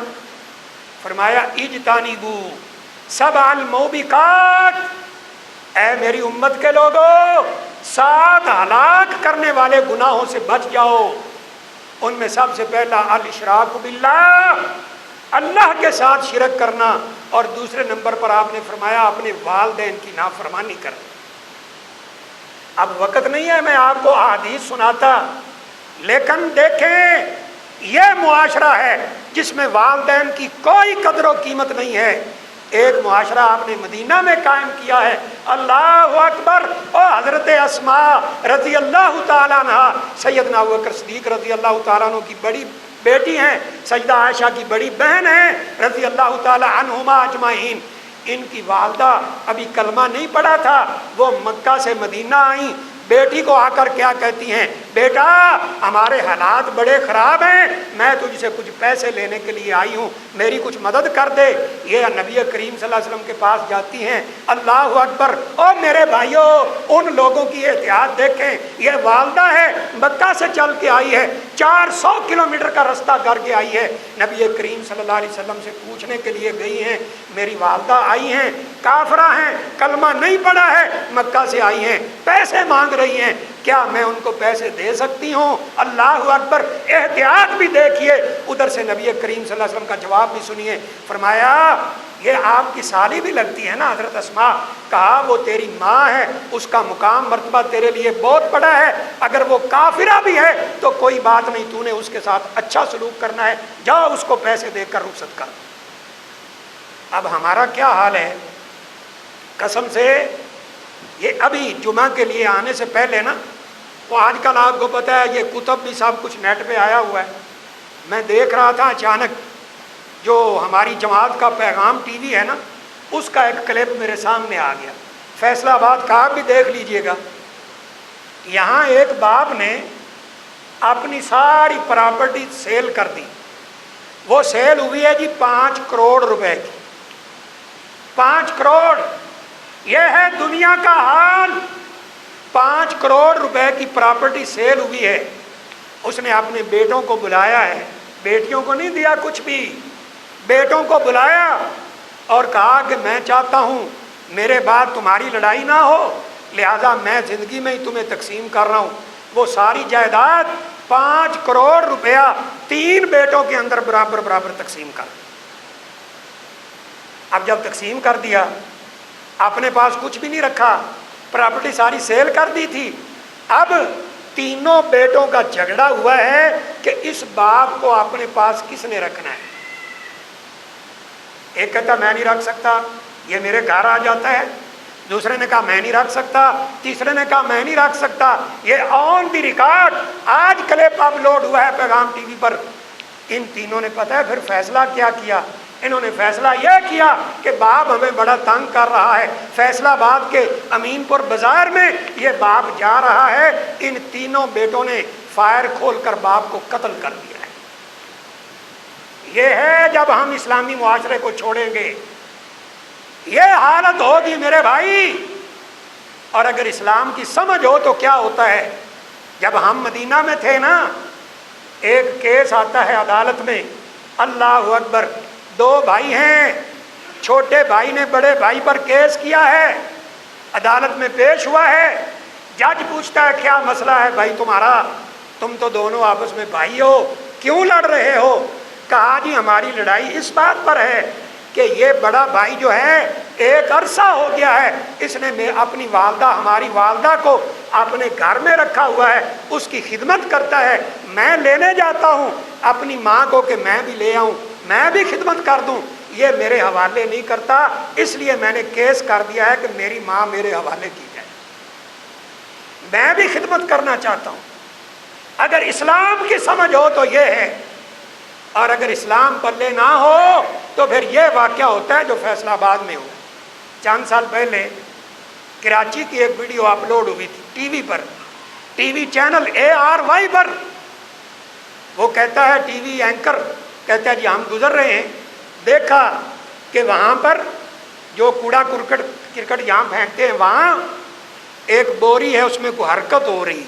Speaker 1: فرمایا اجتنبوا سبع الموبقات، اے میری امت کے لوگوں 7 ہلاک کرنے والے گناہوں سے بچ جاؤ۔ ان میں سب سے پہلا الاشراک باللہ، اللہ کے ساتھ شرک کرنا، اور دوسرے نمبر پر آپ نے فرمایا اپنے والدین کی نافرمانی کرنا۔ اب وقت نہیں ہے میں آپ کو احادیث سناتا، لیکن دیکھیں یہ معاشرہ ہے جس میں والدین کی کوئی قدر و قیمت نہیں ہے۔ ایک معاشرہ آپ نے مدینہ میں قائم کیا ہے، اللہ اکبر، اور حضرت اسماء رضی اللہ تعالیٰ عنہ، سیدنا ابوبکر صدیق رضی اللہ تعالیٰ عنہ کی بڑی بیٹی ہیں، سیدہ عائشہ کی بڑی بہن ہیں رضی اللہ تعالیٰ عنہما اجمعین۔ ان کی والدہ ابھی کلمہ نہیں پڑھا تھا، وہ مکہ سے مدینہ آئیں، بیٹی کو آ کر کیا کہتی ہیں؟ بیٹا ہمارے حالات بڑے خراب ہیں، میں تجھ سے کچھ پیسے لینے کے لیے آئی ہوں، میری کچھ مدد کر دے۔ یہ نبی کریم صلی اللہ علیہ وسلم کے پاس جاتی ہیں، اللہ اکبر، اور میرے بھائیوں ان لوگوں کی احتیاط دیکھیں، یہ والدہ ہے مکہ سے چل کے آئی ہے، 400 کلومیٹر کا رستہ کر کے آئی ہے، نبی کریم صلی اللہ علیہ وسلم سے پوچھنے کے لیے گئی ہیں، میری والدہ آئی ہیں، کافرہ ہیں، کلمہ نہیں پڑھا ہے، مکہ سے آئی ہیں، پیسے مانگ رہی ہیں، کیا میں ان کو پیسے دے سکتی ہوں؟ اللہ اکبر، احتیاط بھی دیکھیے۔ ادھر سے نبی کریم صلی اللہ علیہ وسلم کا جواب بھی سنیے، فرمایا یہ آپ کی سالی بھی لگتی ہے نا حضرت اسماء، کہا وہ تیری ماں ہے، اس کا مقام مرتبہ تیرے لیے بہت بڑا ہے، اگر وہ کافرہ بھی ہے تو کوئی بات نہیں، تو نے اس کے ساتھ اچھا سلوک کرنا ہے، جاؤ اس کو پیسے دے کر رخصت کر۔ اب ہمارا کیا حال ہے؟ قسم سے یہ ابھی جمعہ کے لیے آنے سے پہلے نا، وہ آج کل آپ کو پتہ ہے یہ کتب بھی سب کچھ نیٹ پہ آیا ہوا ہے، میں دیکھ رہا تھا اچانک جو ہماری جماعت کا پیغام ٹی وی ہے نا، اس کا ایک کلپ میرے سامنے آ گیا، فیصلہ آباد کا، آپ بھی دیکھ لیجئے گا۔ یہاں ایک باپ نے اپنی ساری پراپرٹی سیل کر دی، وہ سیل ہوئی ہے جی 5 کروڑ روپے کی، 5 کروڑ، یہ ہے دنیا کا حال۔ 5 کروڑ روپے کی پراپرٹی سیل ہوئی ہے، اس نے اپنے بیٹوں کو بلایا ہے، بیٹیوں کو نہیں دیا کچھ بھی، بیٹوں کو بلایا اور کہا کہ میں چاہتا ہوں میرے بعد تمہاری لڑائی نہ ہو، لہذا میں زندگی میں ہی تمہیں تقسیم کر رہا ہوں۔ وہ ساری جائیداد 5 کروڑ روپیہ 3 بیٹوں کے اندر برابر برابر تقسیم کر۔ اب جب تقسیم کر دیا، اپنے پاس کچھ بھی نہیں رکھا، پراپرٹی ساری سیل کر دی تھی، اب تینوں بیٹوں کا جھگڑا ہوا ہے کہ اس باپ کو اپنے پاس کس نے رکھنا ہے۔ ایک کہتا میں نہیں رکھ سکتا، یہ میرے گھر آ جاتا ہے، دوسرے نے کہا میں نہیں رکھ سکتا، تیسرے نے کہا میں نہیں رکھ سکتا۔ یہ آن دی ریکارڈ آج کلپ اپلوڈ ہوا ہے پیغام ٹی وی پر۔ ان تینوں نے پتہ ہے پھر فیصلہ کیا کیا؟ انہوں نے فیصلہ یہ کیا کہ باپ ہمیں بڑا تنگ کر رہا ہے، فیصلہ آباد کے امین پور بازار میں یہ باپ جا رہا ہے، ان تینوں بیٹوں نے فائر کھول کر باپ کو قتل کر دیا ہے۔ یہ ہے جب ہم اسلامی معاشرے کو چھوڑیں گے، یہ حالت ہوگی میرے بھائی۔ اور اگر اسلام کی سمجھ ہو تو کیا ہوتا ہے؟ جب ہم مدینہ میں تھے نا، ایک کیس آتا ہے عدالت میں، اللہ اکبر، دو بھائی ہیں، چھوٹے بھائی نے بڑے بھائی پر کیس کیا ہے، عدالت میں پیش ہوا ہے، جج پوچھتا ہے کیا مسئلہ ہے بھائی تمہارا، تم تو دونوں آپس میں بھائی ہو، کیوں لڑ رہے ہو؟ کہا جی ہماری لڑائی اس بات پر ہے کہ یہ بڑا بھائی جو ہے ایک عرصہ ہو گیا ہے، اس نے اپنی والدہ، ہماری والدہ کو اپنے گھر میں رکھا ہوا ہے، اس کی خدمت کرتا ہے، میں لینے جاتا ہوں اپنی ماں کو کہ میں بھی لے آؤں، میں بھی خدمت کر دوں، یہ میرے حوالے نہیں کرتا، اس لیے میں نے کیس کر دیا ہے کہ میری ماں میرے حوالے کی جائے، میں بھی خدمت کرنا چاہتا ہوں۔ اگر اسلام کی سمجھ ہو تو یہ ہے، اور اگر اسلام پلے نہ ہو تو پھر یہ واقعہ ہوتا ہے جو فیصلہ آباد میں ہوا۔ چند سال پہلے کراچی کی ایک ویڈیو اپلوڈ ہوئی تھی ٹی وی پر، ٹی وی چینل ARY پر۔ وہ کہتا ہے ٹی وی اینکر کہتا ہے جی ہم گزر رہے ہیں، دیکھا کہ وہاں پر جو کوڑا کرکٹ یہاں پھینکتے ہیں وہاں ایک بوری ہے، اس میں کوئی حرکت ہو رہی،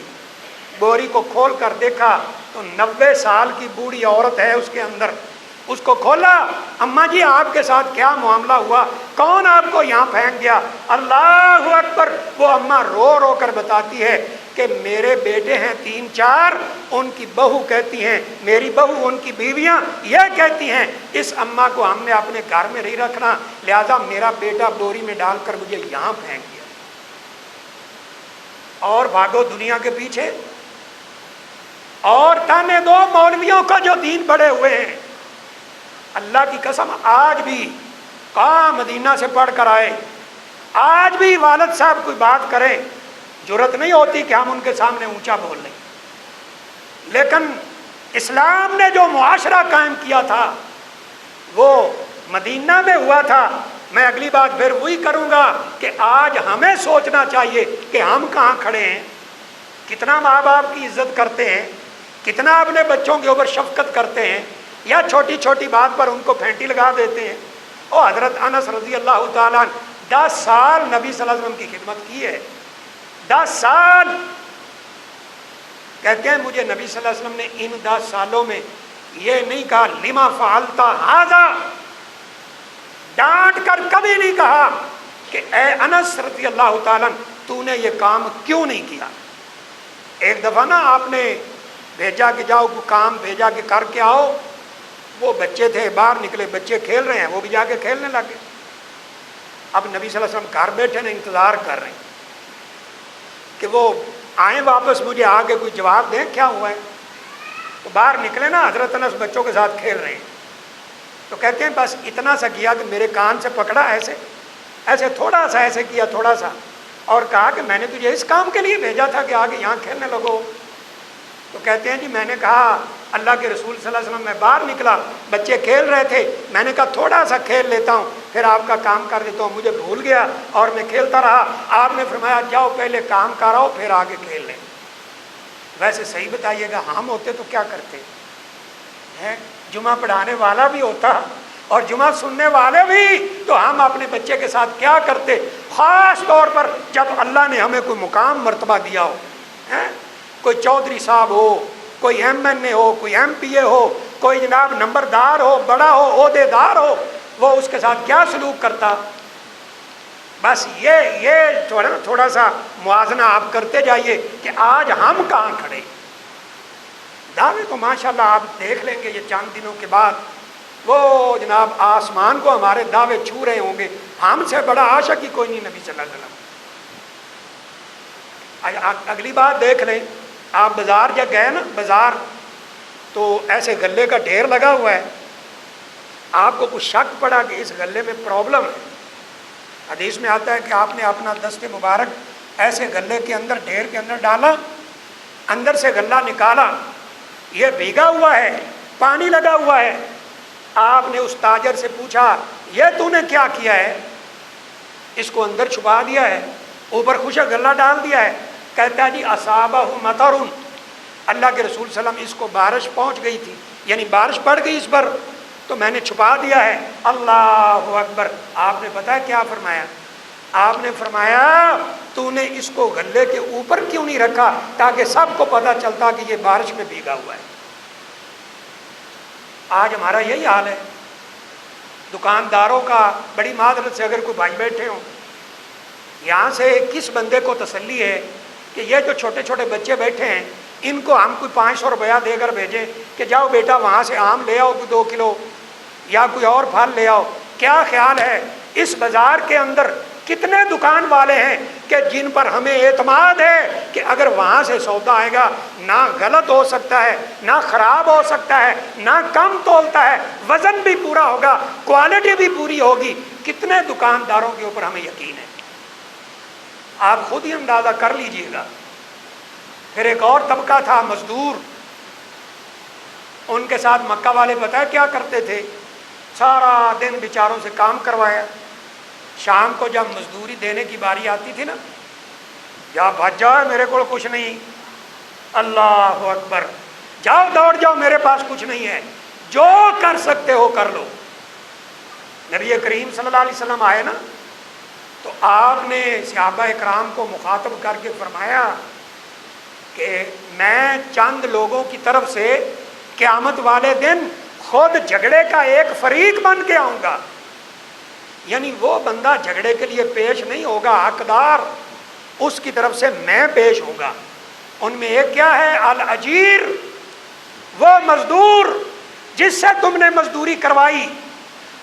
Speaker 1: بوری کو کھول کر دیکھا تو 90 سال کی بوڑھی عورت ہے اس کے اندر۔ اس کو کھولا، اماں جی آپ کے ساتھ کیا معاملہ ہوا، کون آپ کو یہاں پھینک گیا؟ اللہ اکبر، وہ اماں رو رو کر بتاتی ہے کہ میرے بیٹے ہیں 3-4، ان کی بہو کہتی ہیں، میری بہو ان کی بیویاں یہ کہتی ہیں اس اماں کو ہم نے اپنے گھر میں نہیں رکھنا، لہذا میرا بیٹا بوری میں ڈال کر مجھے یہاں پھینک گیا۔ اور بھاگو دنیا کے پیچھے، اور تانے دو مولویوں کا جو دین پڑے ہوئے ہیں۔ اللہ کی قسم آج بھی کہاں مدینہ سے پڑھ کر آئے، آج بھی والد صاحب کوئی بات کریں جرت نہیں ہوتی کہ ہم ان کے سامنے اونچا بول لیں، لیکن اسلام نے جو معاشرہ قائم کیا تھا وہ مدینہ میں ہوا تھا۔ میں اگلی بات پھر وہی کروں گا کہ آج ہمیں سوچنا چاہیے کہ ہم کہاں کھڑے ہیں، کتنا ماں باپ کی عزت کرتے ہیں، کتنا اپنے بچوں کے اوپر شفقت کرتے ہیں، یا چھوٹی چھوٹی بات پر ان کو پھینٹی لگا دیتے ہیں۔ اور حضرت انس رضی اللہ تعالیٰ 10 سال نبی صلی اللہ علیہ وسلم کی خدمت کی ہے، 10 سال۔ کہتے ہیں مجھے نبی صلی اللہ علیہ وسلم نے ان 10 سالوں میں یہ نہیں کہا لما فعلت ھذا، ڈانٹ کر کبھی نہیں کہا کہ اے انس رضی اللہ تعالیٰ تو نے یہ کام کیوں نہیں کیا۔ ایک دفعہ نا آپ نے بھیجا کہ جاؤ کام بھیجا کہ کر کے آؤ، وہ بچے تھے باہر نکلے، بچے کھیل رہے ہیں، وہ بھی جا کے کھیلنے لگے۔ اب نبی صلی اللہ علیہ وسلم گھر بیٹھے نے انتظار کر رہے ہیں کہ وہ آئیں واپس، مجھے آگے کوئی جواب دیں کیا ہوا ہے۔ تو باہر نکلے نا، حضرت انس بچوں کے ساتھ کھیل رہے ہیں، تو کہتے ہیں بس اتنا سا کیا کہ میرے کان سے پکڑا، ایسے ایسے تھوڑا سا ایسے کیا تھوڑا سا، اور کہا کہ میں نے تجھے اس کام کے لیے بھیجا تھا کہ آگے یہاں کھیلنے لگو۔ تو کہتے ہیں جی میں نے کہا اللہ کے رسول صلی اللہ علیہ وسلم، میں باہر نکلا بچے کھیل رہے تھے، میں نے کہا تھوڑا سا کھیل لیتا ہوں پھر آپ کا کام کر دیتا ہوں، مجھے بھول گیا اور میں کھیلتا رہا۔ آپ نے فرمایا جاؤ پہلے کام کراؤ پھر آگے کھیل لیں۔ ویسے صحیح بتائیے گا ہم ہوتے تو کیا کرتے ہیں؟ جمعہ پڑھانے والا بھی ہوتا اور جمعہ سننے والے بھی، تو ہم اپنے بچے کے ساتھ کیا کرتے؟ خاص طور پر جب اللہ نے ہمیں کوئی مقام مرتبہ دیا ہو، کوئی چودھری صاحب ہو، کوئی MNA ہو، کوئی MPA ہو، کوئی جناب نمبردار ہو، بڑا ہو، عہدے دار ہو، وہ اس کے ساتھ کیا سلوک کرتا؟ بس یہ تھوڑا سا موازنہ آپ کرتے جائیے کہ آج ہم کہاں کھڑے۔ دعوے تو ماشاءاللہ آپ دیکھ لیں گے یہ چند دنوں کے بعد، وہ جناب آسمان کو ہمارے دعوے چھو رہے ہوں گے، ہم سے بڑا عاشق ہی کوئی نہیں نبی صلی اللہ علیہ وسلم۔ اگلی بات دیکھ لیں، آپ بازار جب گئے نا، بازار تو ایسے غلے کا ڈھیر لگا ہوا ہے، آپ کو کچھ شک پڑا کہ اس غلے میں پرابلم ہے، حدیث میں آتا ہے کہ آپ نے اپنا دست مبارک ایسے غلے کے اندر ڈھیر کے اندر ڈالا، اندر سے غلہ نکالا، یہ بھیگا ہوا ہے، پانی لگا ہوا ہے۔ آپ نے اس تاجر سے پوچھا یہ تو نے کیا کیا ہے؟ اس کو اندر چھپا دیا ہے، اوپر خشک غلہ ڈال دیا ہے۔ کہتا ہے جی اصابہ مطر، اللہ کے رسول صلی اللہ علیہ وسلم اس کو بارش پہنچ گئی تھی، یعنی بارش پڑ گئی اس پر، تو میں نے چھپا دیا ہے۔ اللہ اکبر۔ آپ نے پتہ ہے کیا فرمایا؟ آپ نے فرمایا تو نے اس کو غلے کے اوپر کیوں نہیں رکھا تاکہ سب کو پتہ چلتا کہ یہ بارش میں بھیگا ہوا ہے۔ آج ہمارا یہی حال ہے دکانداروں کا۔ بڑی معذرت سے اگر کوئی بھائی بیٹھے ہوں، یہاں سے کس بندے کو تسلی ہے کہ یہ جو چھوٹے چھوٹے بچے بیٹھے ہیں ان کو ہم کوئی 500 روپیہ دے کر بھیجیں کہ جاؤ بیٹا وہاں سے آم لے آؤ 2 کلو یا کوئی اور پھل لے آؤ؟ کیا خیال ہے اس بازار کے اندر کتنے دکان والے ہیں کہ جن پر ہمیں اعتماد ہے کہ اگر وہاں سے سودا آئے گا نہ غلط ہو سکتا ہے، نہ خراب ہو سکتا ہے، نہ کم تولتا ہے، وزن بھی پورا ہوگا، کوالٹی بھی پوری ہوگی۔ کتنے دکانداروں کے اوپر ہمیں یقین ہے، آپ خود ہی اندازہ کر لیجئے گا۔ پھر ایک اور طبقہ تھا مزدور، ان کے ساتھ مکہ والے پتہ ہے کیا کرتے تھے؟ سارا دن بیچاروں سے کام کروایا، شام کو جب مزدوری دینے کی باری آتی تھی نا، یا بھاج جاؤ میرے کو کچھ نہیں، اللہ اکبر، جاؤ دوڑ جاؤ میرے پاس کچھ نہیں ہے، جو کر سکتے ہو کر لو۔ نبی کریم صلی اللہ علیہ وسلم آئے نا تو آپ نے صحابہ اکرام کو مخاطب کر کے فرمایا کہ میں چند لوگوں کی طرف سے قیامت والے دن خود جھگڑے کا ایک فریق بن کے آؤں گا، یعنی وہ بندہ جھگڑے کے لیے پیش نہیں ہوگا، حقدار اس کی طرف سے میں پیش ہوں گا۔ ان میں ایک کیا ہے؟ الاجیر، وہ مزدور جس سے تم نے مزدوری کروائی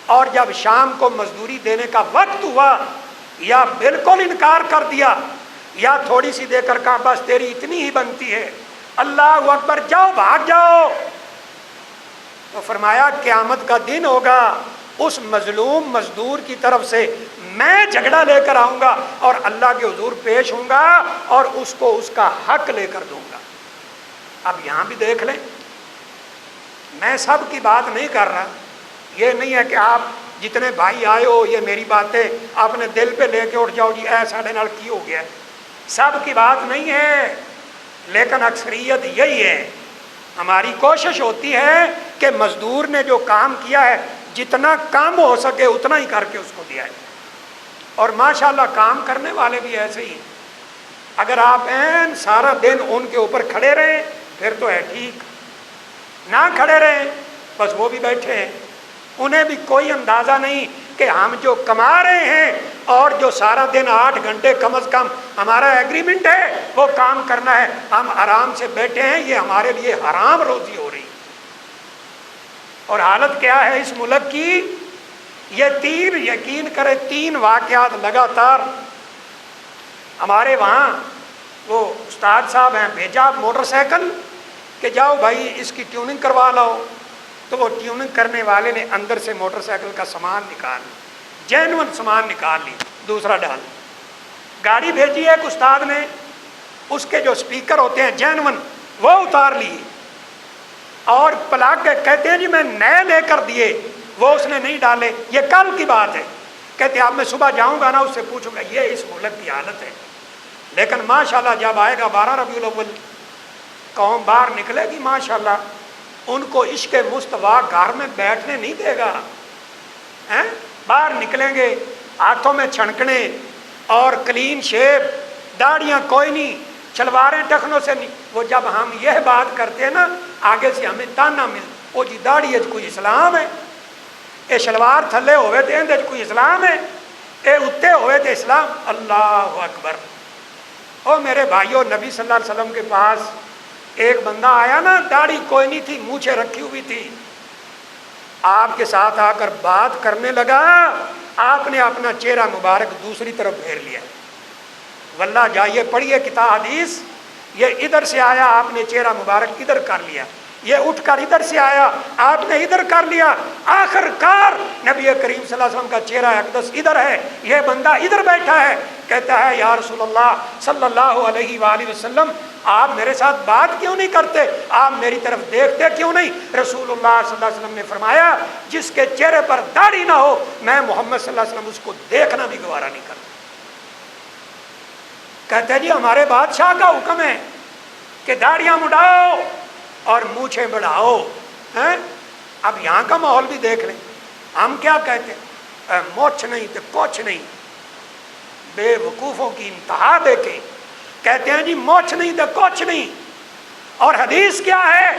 Speaker 1: اور جب شام کو مزدوری دینے کا وقت ہوا یا بالکل انکار کر دیا یا تھوڑی سی دے کر کہا بس تیری اتنی ہی بنتی ہے، اللہ اکبر، جاؤ بھاگ جاؤ۔ تو فرمایا قیامت کا دن ہوگا، اس مظلوم مزدور کی طرف سے میں جھگڑا لے کر آؤں گا اور اللہ کے حضور پیش ہوں گا اور اس کو اس کا حق لے کر دوں گا۔ اب یہاں بھی دیکھ لیں، میں سب کی بات نہیں کر رہا، یہ نہیں ہے کہ آپ جتنے بھائی آئے ہو یہ میری باتیں اپنے دل پہ لے کے اٹھ جاؤ جی اے ساڑھے نال کی ہو گیا، سب کی بات نہیں ہے، لیکن اکثریت یہی ہے۔ ہماری کوشش ہوتی ہے کہ مزدور نے جو کام کیا ہے جتنا کم ہو سکے اتنا ہی کر کے اس کو دیا ہے، اور ماشاءاللہ کام کرنے والے بھی ایسے ہی۔ اگر آپ این سارا دن ان کے اوپر کھڑے رہیں پھر تو ہے ٹھیک، نہ کھڑے رہیں بس وہ بھی بیٹھے ہیں، انہیں بھی کوئی اندازہ نہیں کہ ہم جو کما رہے ہیں اور جو سارا دن 8 گھنٹے کم از کم ہمارا ایگریمنٹ ہے وہ کام کرنا ہے، ہم آرام سے بیٹھے ہیں، یہ ہمارے لیے حرام روزی ہو رہی۔ اور حالت کیا ہے اس ملک کی؟ یہ 3 یقین کرے 3 واقعات لگاتار ہمارے وہاں، وہ استاد صاحب ہیں بھیجا موٹر سائیکل کہ جاؤ بھائی اس کی ٹیوننگ کروا لاؤ، تو وہ ٹیوننگ کرنے والے نے اندر سے موٹر سائیکل کا سامان نکال، جینون سامان نکال لی، دوسرا ڈال۔ گاڑی بھیجی ہے ایک استاد نے، اس کے جو سپیکر ہوتے ہیں جینون وہ اتار لیے، اور پلاگ کہتے ہیں جی میں نئے لے کر دیے، وہ اس نے نہیں ڈالے، یہ کل کی بات ہے۔ کہتے اب میں صبح جاؤں گا نا اس سے پوچھوں گا، یہ اس ملک کی حالت ہے۔ لیکن ماشاءاللہ جب آئے گا 12 ربیع الاول، قوم باہر نکلے گی ماشاءاللہ، ان کو عشق مصطفیٰ گھر میں بیٹھنے نہیں دے گا، باہر نکلیں گے ہاتھوں میں چھنکنے اور کلین شیپ، داڑیاں کوئی نہیں، شلواریں ٹخنوں سے نہیں۔ وہ جب ہم یہ بات کرتے ہیں نا آگے سے ہمیں تانا مل، وہ جی داڑی ہے کوئی اسلام ہے، اے شلوار تھلے ہوئے تھے اندر کوئی اسلام ہے، اے اتنے ہوئے تھے اسلام۔ اللہ اکبر۔ او میرے بھائیوں، نبی صلی اللہ علیہ وسلم کے پاس ایک بندہ آیا نا، داڑھی کوئی نہیں تھی، مونچھیں رکھی ہوئی تھی، آپ کے ساتھ آ کر بات کرنے لگا، آپ نے اپنا چہرہ مبارک دوسری طرف پھیر لیا۔ واللہ جائیے پڑھیے کتاب حدیث، یہ ادھر سے آیا، آپ نے چہرہ مبارک ادھر کر لیا، یہ اٹھ کر ادھر سے آیا، آپ نے ادھر کر لیا، آخر کار نبی کریم صلی اللہ علیہ وسلم کا چہرہ اقدس ادھر ہے، یہ بندہ ادھر بیٹھا ہے، کہتا ہے یا رسول اللہ صلی اللہ علیہ وآلہ وسلم آپ میرے ساتھ بات کیوں نہیں کرتے، آپ میری طرف دیکھتے کیوں نہیں؟ رسول اللہ صلی اللہ علیہ وسلم نے فرمایا جس کے چہرے پر داڑھی نہ ہو میں محمد صلی اللہ علیہ وسلم اس کو دیکھنا بھی گوارا نہیں کرتا۔ کہتے ہیں جی ہمارے بادشاہ کا حکم ہے کہ داڑیاں مڈاؤ اور مونچھیں بڑھاؤ ہیں؟ اب یہاں کا ماحول بھی دیکھ لیں، ہم کیا کہتے ہیں موچھ نہیں تو کچھ نہیں، بے وقوفوں کی انتہا دیکھیں، کہتے ہیں جی موچھ نہیں تو کچھ نہیں، اور حدیث کیا ہے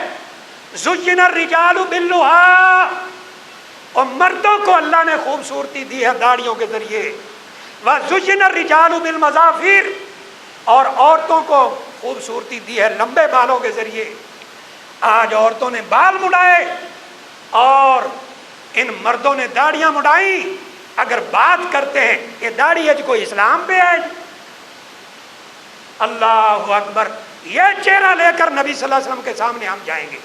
Speaker 1: زُيِّنَ الرِّجَالُ بِاللُّحَىٰ، اور مردوں کو اللہ نے خوبصورتی دی ہے داڑھیوں کے ذریعے، وَزُيِّنَ الرِّجَالُ بِالْمَظَافِرِ، اور عورتوں کو خوبصورتی دی ہے لمبے بالوں کے ذریعے۔ آج عورتوں نے بال مڈائے اور ان مردوں نے داڑیاں مڈائی، اگر بات کرتے ہیں یہ داڑھی ہے کوئی اسلام پہ ہے؟ اللہ اکبر، یہ چہرہ لے کر نبی صلی اللہ علیہ وسلم کے سامنے ہم جائیں گے،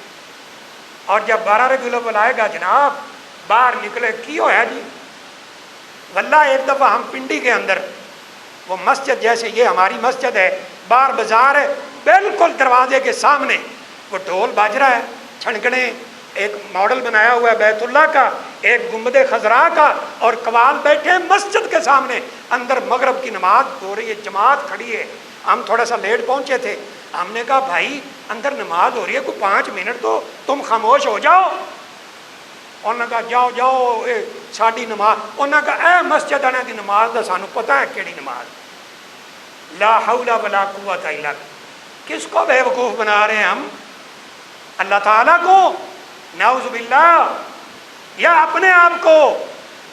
Speaker 1: اور جب 12 ربیع الاول آئے گا جناب باہر نکلے کیوں ہے جی؟ واللہ ایک دفعہ ہم پنڈی کے اندر وہ مسجد جیسے یہ ہماری مسجد ہے، باہر بازار ہے، بالکل دروازے کے سامنے وہ ڈھول باج رہا ہے، چھنکنے، ایک ماڈل بنایا ہوا ہے بیت اللہ کا، ایک گنبد خضراء کا، اور قوال بیٹھے ہیں مسجد کے سامنے، اندر مغرب کی نماز ہو رہی ہے، جماعت کھڑی ہے، ہم تھوڑا سا لیٹ پہنچے تھے، ہم نے کہا بھائی اندر نماز ہو رہی ہے کوئی 5 منٹ تو تم خاموش ہو جاؤ۔ انہوں نے کہا جاؤ جاؤ ساڈی نماز، انہوں نے کہا اے مسجد آنے دی نماز دا سانو پتہ ہے کیڑی نماز، لا حول ولا قوت الا باللہ۔ کس کو بے وقوف بنا رہے ہیں ہم؟ اللہ تعالیٰ کو؟ نعوذ باللہ، یا اپنے آپ کو؟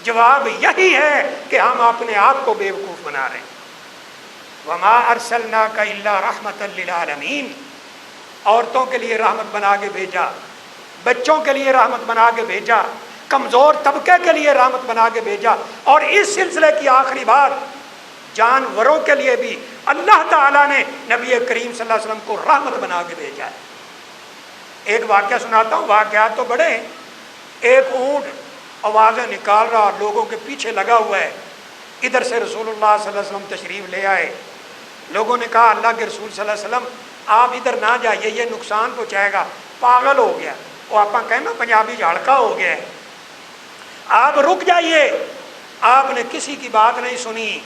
Speaker 1: جواب یہی ہے کہ ہم اپنے آپ کو بے وقوف بنا رہے ہیں۔ وما ارسلناک الا رحمۃ للعالمین، عورتوں کے لیے رحمت بنا کے بھیجا، بچوں کے لیے رحمت بنا کے بھیجا، کمزور طبقے کے لیے رحمت بنا کے بھیجا، اور اس سلسلے کی آخری بات جانوروں کے لیے بھی اللہ تعالیٰ نے نبی کریم صلی اللہ علیہ وسلم کو رحمت بنا کے بھیجا ہے۔ ایک واقعہ سناتا ہوں، واقعات تو بڑے ہیں۔ ایک اونٹ آوازیں نکال رہا، لوگوں کے پیچھے لگا ہوا ہے، ادھر سے رسول اللہ صلی اللہ علیہ وسلم تشریف لے آئے، لوگوں نے کہا اللہ کے رسول صلی اللہ علیہ وسلم آپ ادھر نہ جائیے، یہ نقصان پہنچائے گا، پاگل ہو گیا، وہ آپ کہنا پنجابی جھاڑکا ہو گیا ہے، آپ رک جائیے۔ آپ نے کسی کی بات نہیں سنی،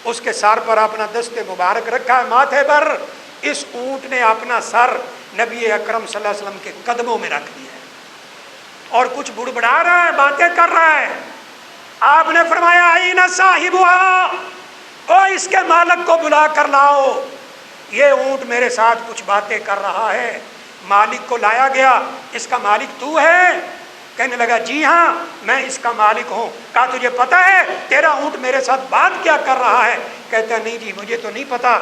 Speaker 1: اس کے سر پر اپنا دست مبارک رکھا ہے ماتھے پر، اس اونٹ نے اپنا سر نبی اکرم صلی اللہ علیہ وسلم کے قدموں میں رکھ دیا ہے اور کچھ بڑبڑا رہا ہے، باتیں کر رہا ہے۔ آپ نے فرمایا اینا صاحبھا، او اس کے مالک کو بلا کر لاؤ، یہ اونٹ میرے ساتھ کچھ باتیں کر رہا ہے۔ مالک کو لایا گیا، اس کا مالک تو ہے؟ کہنے لگا جی ہاں میں اس کا مالک ہوں۔ کہا تجھے پتہ ہے تیرا اونٹ میرے ساتھ بات کیا کر رہا ہے؟ کہتا نہیں جی مجھے تو نہیں پتہ۔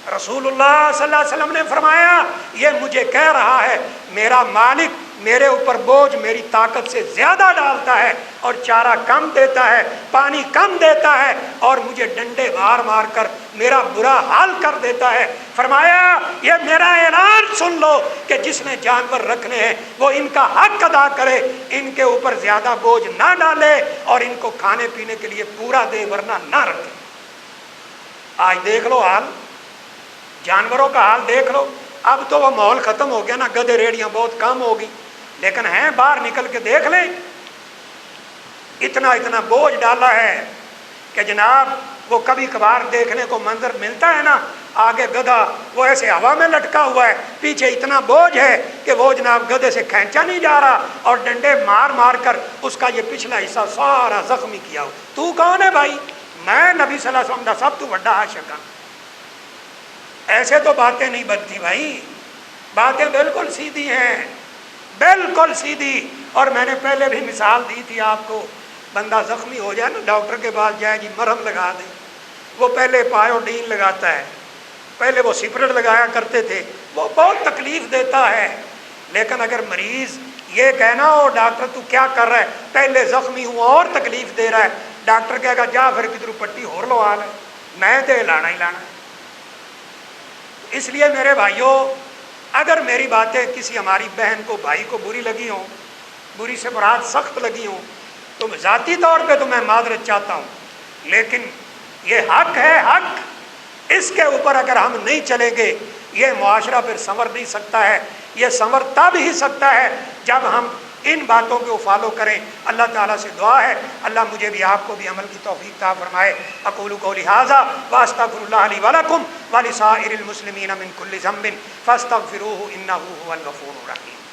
Speaker 1: رسول اللہ صلی اللہ علیہ وسلم نے فرمایا یہ مجھے کہہ رہا ہے میرا مالک میرے اوپر بوجھ میری طاقت سے زیادہ ڈالتا ہے اور چارہ کم دیتا ہے، پانی کم دیتا ہے، اور مجھے ڈنڈے مار مار کر میرا برا حال کر دیتا ہے۔ فرمایا یہ میرا اعلان سن لو کہ جس نے جانور رکھنے ہیں وہ ان کا حق ادا کرے، ان کے اوپر زیادہ بوجھ نہ ڈالے اور ان کو کھانے پینے کے لیے پورا دے ورنہ نہ رکھے۔ آج دیکھ لو حال، جانوروں کا حال دیکھ لو۔ اب تو وہ ماحول ختم ہو گیا نا، گدھے ریڑیاں بہت کم ہوگی، لیکن ہیں باہر نکل کے دیکھ لیں، اتنا اتنا بوجھ ڈالا ہے کہ جناب وہ کبھی کبھار دیکھنے کو منظر ملتا ہے نا، آگے گدھا وہ ایسے ہوا میں لٹکا ہوا ہے، پیچھے اتنا بوجھ ہے کہ وہ جناب گدھے سے کھینچا نہیں جا رہا، اور ڈنڈے مار مار کر اس کا یہ پچھلا حصہ سارا زخمی کیا ہو۔ تو کون ہے بھائی؟ میں نبی صلی اللہ علیہ وسلم دا سب تو بڑا عاشق ہوں۔ ایسے تو باتیں نہیں بنتی بھائی، باتیں بالکل سیدھی ہیں، بالکل سیدھی۔ اور میں نے پہلے بھی مثال دی تھی آپ کو، بندہ زخمی ہو جائے نا ڈاکٹر کے پاس جائے جی مرہم لگا دیں، وہ پہلے پایوڈین لگاتا ہے، پہلے وہ سپرٹ لگایا کرتے تھے، وہ بہت تکلیف دیتا ہے، لیکن اگر مریض یہ کہنا ہو ڈاکٹر تو کیا کر رہا ہے، پہلے زخمی ہوں اور تکلیف دے رہا ہے، ڈاکٹر کہے گا جا پھر کدھر پٹی ہور لو حال ہے، میں تے لانا ہی لانا ہے۔ اس لیے میرے بھائیوں اگر میری باتیں کسی ہماری بہن کو بھائی کو بری لگی ہوں، بری سے مراد سخت لگی ہوں، تو ذاتی طور پہ تو میں معذرت چاہتا ہوں، لیکن یہ حق ہے، حق، اس کے اوپر اگر ہم نہیں چلیں گے یہ معاشرہ پھر سنور نہیں سکتا ہے۔ یہ سنور تب ہی سکتا ہے جب ہم ان باتوں کو فالو کریں۔ اللہ تعالیٰ سے دعا ہے اللہ مجھے بھی آپ کو بھی عمل کی توفیق عطا فرمائے۔ اقول قولی ھذا واستغفر اللہ لی ولکم ولسائر المسلمین من کل ذنب فاستغفروہ انہ ھو الغفور الرحیم۔